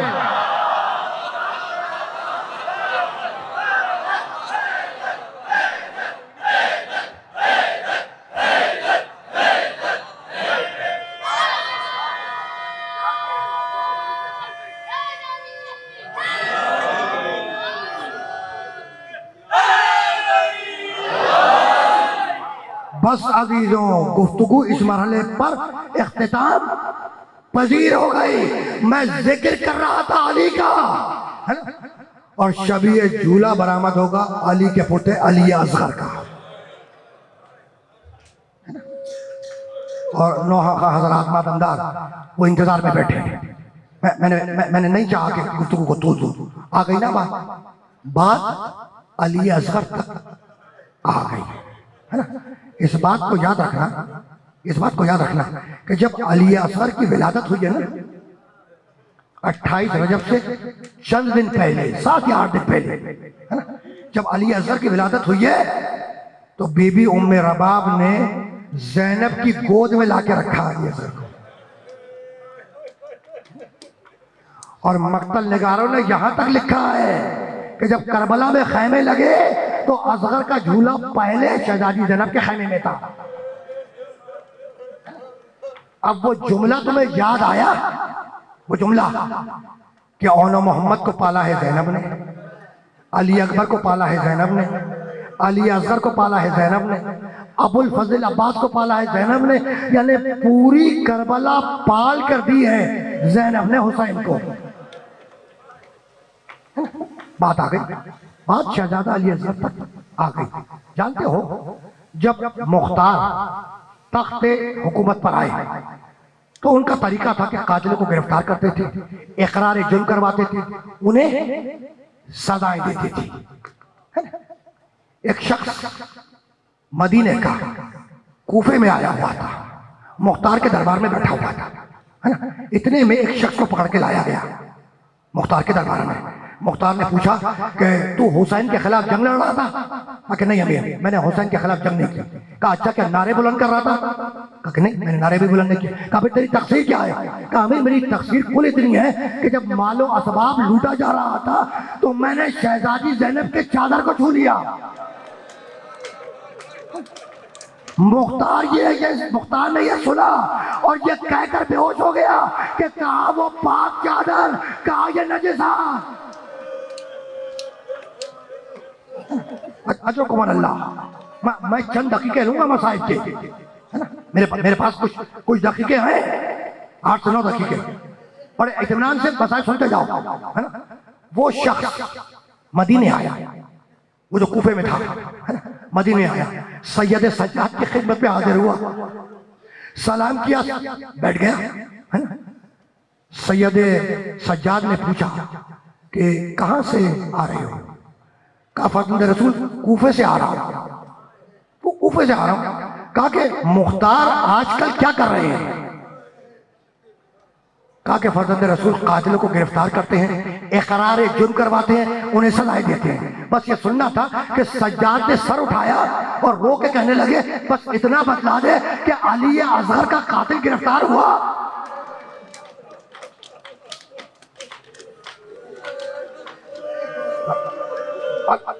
बस अजीजों, गुफ्तगू इस मरहले पर इख्तिताम पजीर हो गई। मैं जिक्र कर रहा था अली का, है ना, और शबीए झूला बरामद होगा अली के पुत्र अली असगर का, और नौहा का हजरात मातमदार वो इंतजार में बैठे हैं। मैंने नहीं चाहा कि गुफ्तगू को तोड़ दूं, आ गई ना बात अली असगर तक आ गई, है ना। इस बात को याद रखना कि जब अली असगर की विलादत हुई है ना, 28 रजब से चंद दिन पहले, 7 या 8 दिन पहले, है ना, जब अली असगर की विलादत हुई है तो बीबी उम्मे रबाब ने ज़ैनब की गोद में लाके रखा अली असगर को। और मक्तल निगारों ने यहां तक लिखा है कि जब करबला में खैमे लगे तो असगर का झूला पहले शहजादी ज़ैनब के खैमे में था। अब वो जुमला तुम्हें याद आया, वो जुमला कि औनो मोहम्मद को पाला है ज़ैनब ने, अली अकबर को पाला है ज़ैनब ने, अली असगर को पाला है ज़ैनब ने, अबुल फजल अब्बास को पाला है ज़ैनब ने, यानी पूरी करबला पाल कर दी है ज़ैनब ने हुसैन को। बात आ गई, बात शहजादा अली असगर तक आ गई। जानते हो जब मुख्तार तख्ते हुकूमत पर आए तो उनका तरीका था कि कातिलों को गिरफ्तार करते थे, इकरार जुर्म करवाते थे, उन्हें सजाएं देते थे। एक शख्स मदीने का कूफे में आया हुआ था, मुख्तार के दरबार में बैठा हुआ था, है ना। इतने में एक शख्स को पकड़ के लाया गया मुख्तार के दरबार में। मुख्तार ने पूछा कि तू हुसैन के खिलाफ जंग लड़ रहा था? कहा कि नहीं अमीर, मैंने हुसैन के खिलाफ जंग नहीं की। कहा अच्छा, क्या नारे बुलंद कर रहा था? कहा कि नहीं, मैंने नारे भी बुलंद नहीं किए। कहा फिर तेरी तकसीर क्या है? कहा अमीर मेरी तकसीर कुल इतनी है कि जब मालो असबाब लूटा जा रहा था तो मैंने शहजादी ज़ैनब के चादर को छू लिया। मुख्तार ने यह सुना और ये कहकर बेहोश हो गया कि कहा वो पाक चादर, कहा ये नजसा। अजरकुम अल्लाह, मैं चंद दकीके लूंगा मसाइब के, है ना। मेरे पास कुछ दकीके हैं, 8 से 9 दकीके, बड़े इत्मीनान से मसाइब सुनते जाओ, है ना। वो शख्स मदीने आया, वो जो कूफे में था, है ना, मदीने आया, सैयद सज्जाद की खिदमत पे हाजिर हुआ, सलाम किया, बैठ गया, है ना। सैयद सज्जाद ने पूछा कि कहां से आ रहे हो? कहा फरमाते रसूल कूफे से आ रहा हूं। वो कूफे से आ रहा हूं। कहा कि मुख्तार आजकल क्या कर रहे हैं? कहा कि फरमाते रसूल कातिलों को गिरफ्तार करते हैं, इकरार जुर्म करवाते हैं, उन्हें सजाएं देते हैं। बस ये सुनना था कि सज्जाद ने सर उठाया और रो के कहने लगे बस इतना बतला दे कि अली असगर का कातिल गिरफ्तार हुआ।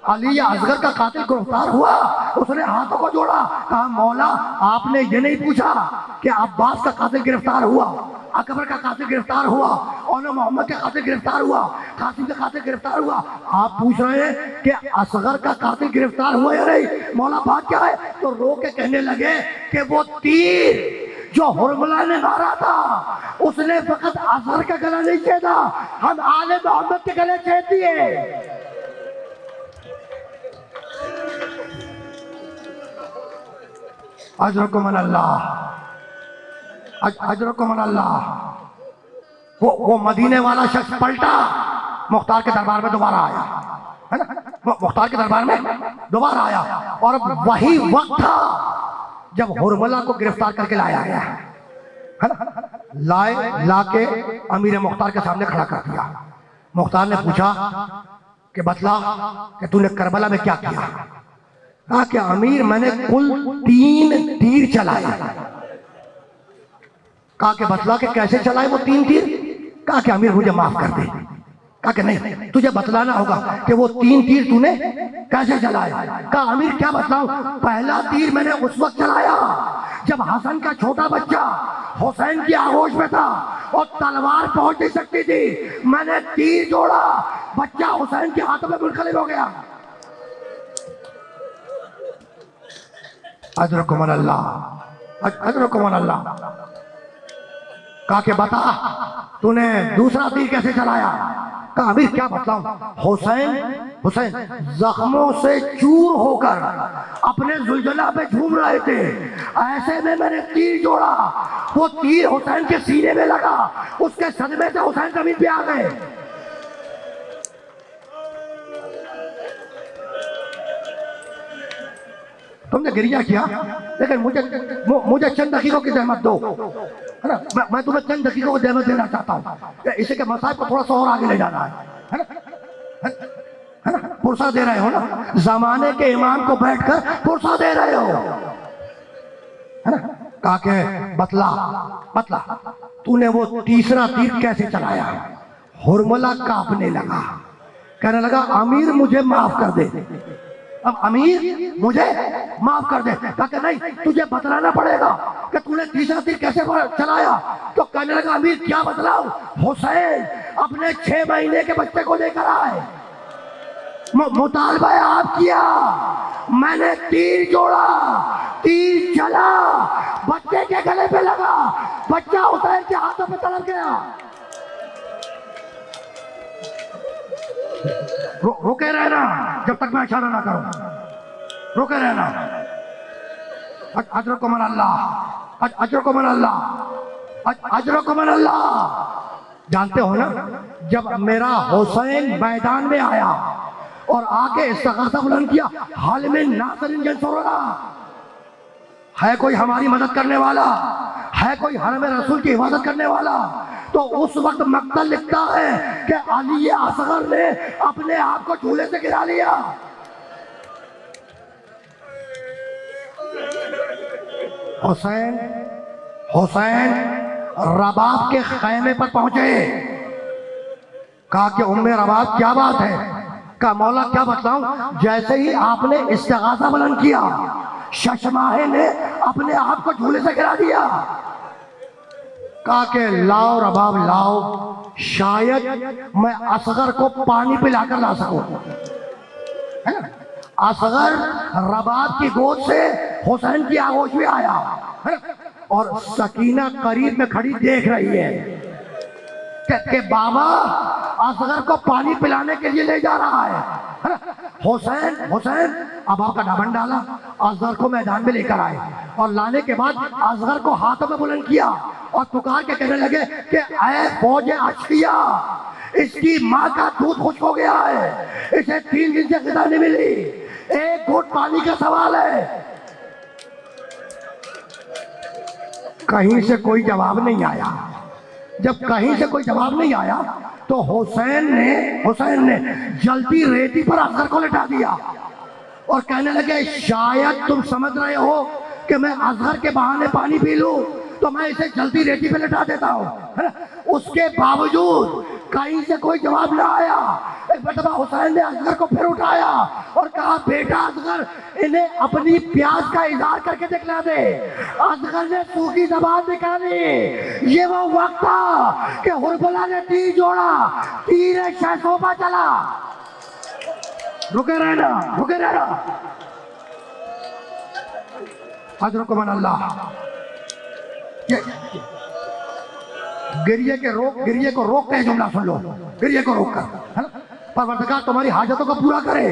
अली असगर का कातिल गिरफ्तार हुआ। उसने हाथों को जोड़ा, कहा मौला आपने ये नहीं पूछा कि अब्बास का कातिल गिरफ्तार हुआ, अकबर का कातिल गिरफ्तार हुआ, और मोहम्मद का कातिल गिरफ्तार हुआ, कासिम का कातिल गिरफ्तार हुआ, आप पूछ रहे हैं कि असगर का कातिल गिरफ्तार हुआ या नहीं? मौला बात क्या है? तो रो के कहने लगे कि वो तीर जो हुरमला ने मारा था उसने फकत असगर का गला नहीं छेदा, हम आले मोहम्मद के गले छेद दिए। अजरकुम अल्लाह, अजरकुम अल्लाह। वो मदीने वाला शख्स पलटा, मुख्तार के दरबार में दोबारा आया, है ना। मुख्तार के दरबार में दोबारा आया और अब वही वक्त था जब हुरमला को गिरफ्तार करके लाया गया, है ना। लाके अमीर मुख्तार के सामने खड़ा कर दिया। मुख्तार ने पूछा कि बतला कि तूने करबला में क्या किया? कहा कि अमीर मैंने कुल 3 तीर चलाए। कहा कि बतला के कैसे चलाए वो 3 तीर? कहा कि अमीर मुझे माफ कर दे। कहा कि नहीं, तुझे बतलाना होगा कि वो 3 तीर तूने कैसे चलाए। कहा अमीर क्या बतलाऊं? पहला तीर मैंने उस वक्त चलाया जब हसन का छोटा बच्चा हुसैन की आगोश में था और तलवार पहुंच नहीं सकती थी। मैंने तीर जोड़ा, बच्चा हुसैन के हाथों में मुनकलिब हो गया। अजरकुम अल्लाह, अजरकुम अल्लाह। कहा कि बता तूने दूसरा तीर कैसे चलाया? कहा अमीर क्या बतलाऊं, हुसैन जख्मों से चूर होकर अपने जुलजला पे झूम रहे थे, ऐसे में मैंने तीर जोड़ा, वो तीर हुसैन के सीने में लगा, उसके सदमे से हुसैन जमीन पे आ गए। तुमने गिरिया किया, लेकिन मुझे चंद दकीकों की जहमत दो, है ना। मैं तुम्हें चंद दकीकों की जहमत देना चाहता हूँ, इसे के मसाइब को थोड़ा सा और आगे ले जाना है ना, है ना। पुरसा दे रहे हो ना, जमाने के इमाम को बैठकर पुरसा दे रहे हो, है ना। कहा के बतला बतला, तूने वो तीसरा तीर कैसे चलाया। हुरमला कांपने लगा, कहने लगा अमीर मुझे माफ कर दे, अब अमीर मुझे माफ कर दे। कहा नहीं, तुझे बतलाना पड़ेगा कि तूने तीसरा तीर कैसे चलाया। तो कहने लगा अमीर क्या बतलाऊं, हुसैन अपने 6 महीने के बच्चे को लेकर आए, मुतालबा आप किया, मैंने तीर जोड़ा, तीर चला, बच्चे के गले पे लगा, बच्चा हुसैन के हाथों पे तड़प गया। रुके रहना जब तक मैं इशारा ना करूं, रुके रहना। अजर को मन अल्लाह, अजर को मन अल्लाह, अजर को मन अल्लाह। जानते हो ना, जब मेरा हुसैन मैदान में आया और आके इस्तिग़ासा बुलंद किया, हाल में नासरिन जंसुरना, है कोई हमारी मदद करने वाला, है कोई हरम रसूल की हिफाजत करने वाला। तो उस वक्त मक्तल लिखता है कि अली असगर ने अपने आप को झूले से गिरा लिया। हुसैन हुसैन रबाब के खैमे पर पहुंचे, कहा कि उम्मे रबाब क्या बात है, का मौला क्या बतलाऊं। जैसे ही आपने इस्तिग़ासा बुलंद किया, शशमाहे ने अपने आप को झूले से गिरा दिया। कहा के लाओ रबाब लाओ, शायद मैं असगर को पानी पिलाकर ला सकूं, है ना। असगर रबाब की गोद से हुसैन की आगोश में आया, है ना। और सकीना करीब में खड़ी देख रही है कि बाबा असगर को पानी पिलाने के लिए ले जा रहा है। हुसैन हुसैन अब आपका दामन डाला, असगर को मैदान में लेकर आए और लाने के बाद असगर को हाथों में बुलंद किया और पुकार के कहने लगे कि ऐ फौज अशकिया, इसकी माँ का दूध खुश्क हो गया है, इसे 3 दिन से ग़िज़ा नहीं मिली, 1 घूंट पानी का सवाल है। कहीं से कोई जवाब नहीं आया। जब कहीं से कोई जवाब नहीं आया तो हुसैन ने जल्दी रेती पर असगर को लिटा दिया और कहने लगे शायद तुम समझ रहे हो कि मैं असगर के बहाने पानी पी लूं तो मैं इसे जल्दी रेती पे लिटा देता हूं, है ना। उसके बावजूद कहीं से कोई जवाब ना आया। एक मरतबा हुसैन ने असगर को फिर उठाया और कहा बेटा असगर, इन्हें अपनी प्यास का इजहार करके दिखला दे। असगर ने सूखी जबान निकाली। ये वो वक्त था कि हुरबला ने तीर जोड़ा, तीर शहसोबा चला। रुके रहना, रुके रहना। हजरत को मन अल्लाह, गिरिये को रोक के जुमला सुन लो, गिरिये को रोक कर, है ना। परवरदिगार तुम्हारी हाजतों को पूरा करे,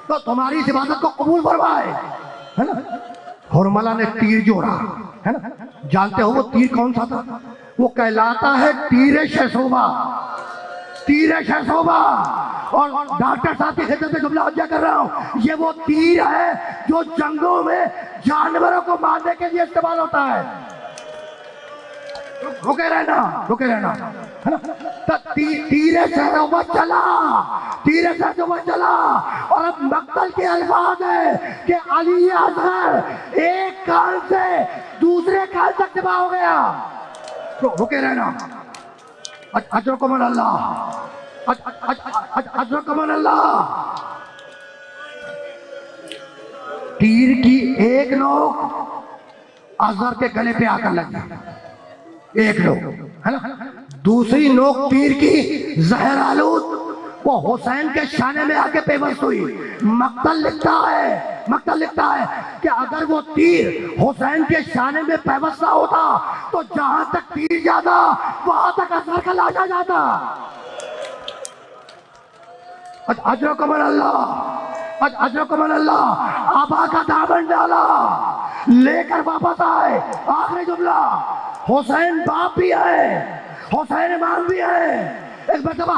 तो तुम्हारी इस इबादत को कबूल फरमाए, है ना। हुरमला ने तीर जोड़ा, है ना। जानते हो वो तीर कौन सा था? वो कहलाता है तीर शहसोबा, तीर शहसोबा। और डॉक्टर साहब की खिदमत में जुमला अर्ज कर रहा हूँ, ये वो तीर है जो जंगों में जानवरों को मारने के लिए इस्तेमाल होता है। रुके रहना, रुके रहना, है ना। तीर शहसोबा चला, तीर शहसोबा चला। और अब मक्तल के अल्फाज है कि अली असगर एक कान से दूसरे कान तक दबा हो गया। तो रुके रहना। अजर को मन अल्लाह, अजर को मन अल्लाह। तीर की एक नोक असगर के गले पे आकर लगी, एक नोक, है ना। दूसरी नोक तीर की जहर आलूद वो हुसैन के शाने में आके पेवस्त हुई। मक्तल लिखता है कि अगर वो तीर हुसैन के शाने में पेवस्त ना होता तो जहां तक तीर जाता वहां तक असगर का लाशा जाता। अजर कमल अल्लाह, अजर कमल अल्लाह। आबा का दामन डाला, लेकर वापस आए। आखिरी जुमला, हुसैन बाप भी है, हुसैन इमाम भी है। एक मरतबा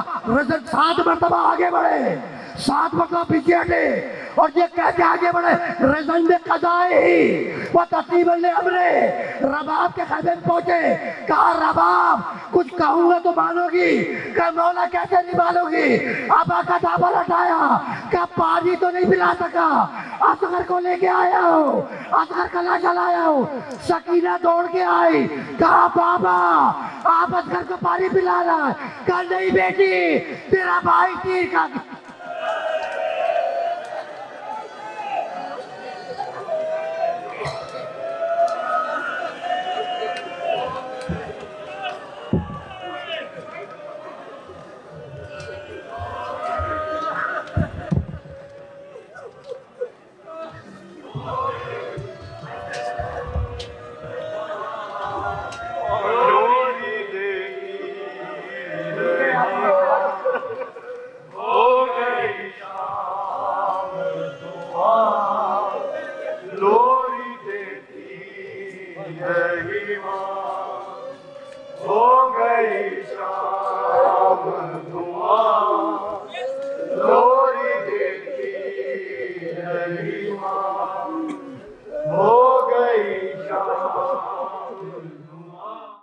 7 मरतबा आगे बढ़े, 7 मरतबा पीछे हटे और ये कह के आगे बढ़े, रज़न में कज़ाए ही वो तस्लीम हमने रबाब के खैमे में पहुंचे। कहा रबाब कुछ कहूंगा तो मानोगी, कहा मौला कैसे नहीं मानोगी। अबा का दावा लटाया, कहा पानी तो नहीं पिला सका, असगर को लेके आया हूँ, असगर का लाशा लाया हूँ। सकीना दौड़ के आई, कहा बाबा आप असगर को पानी पिला रहा है। कहा नहीं बेटी तेरा भाई तीर का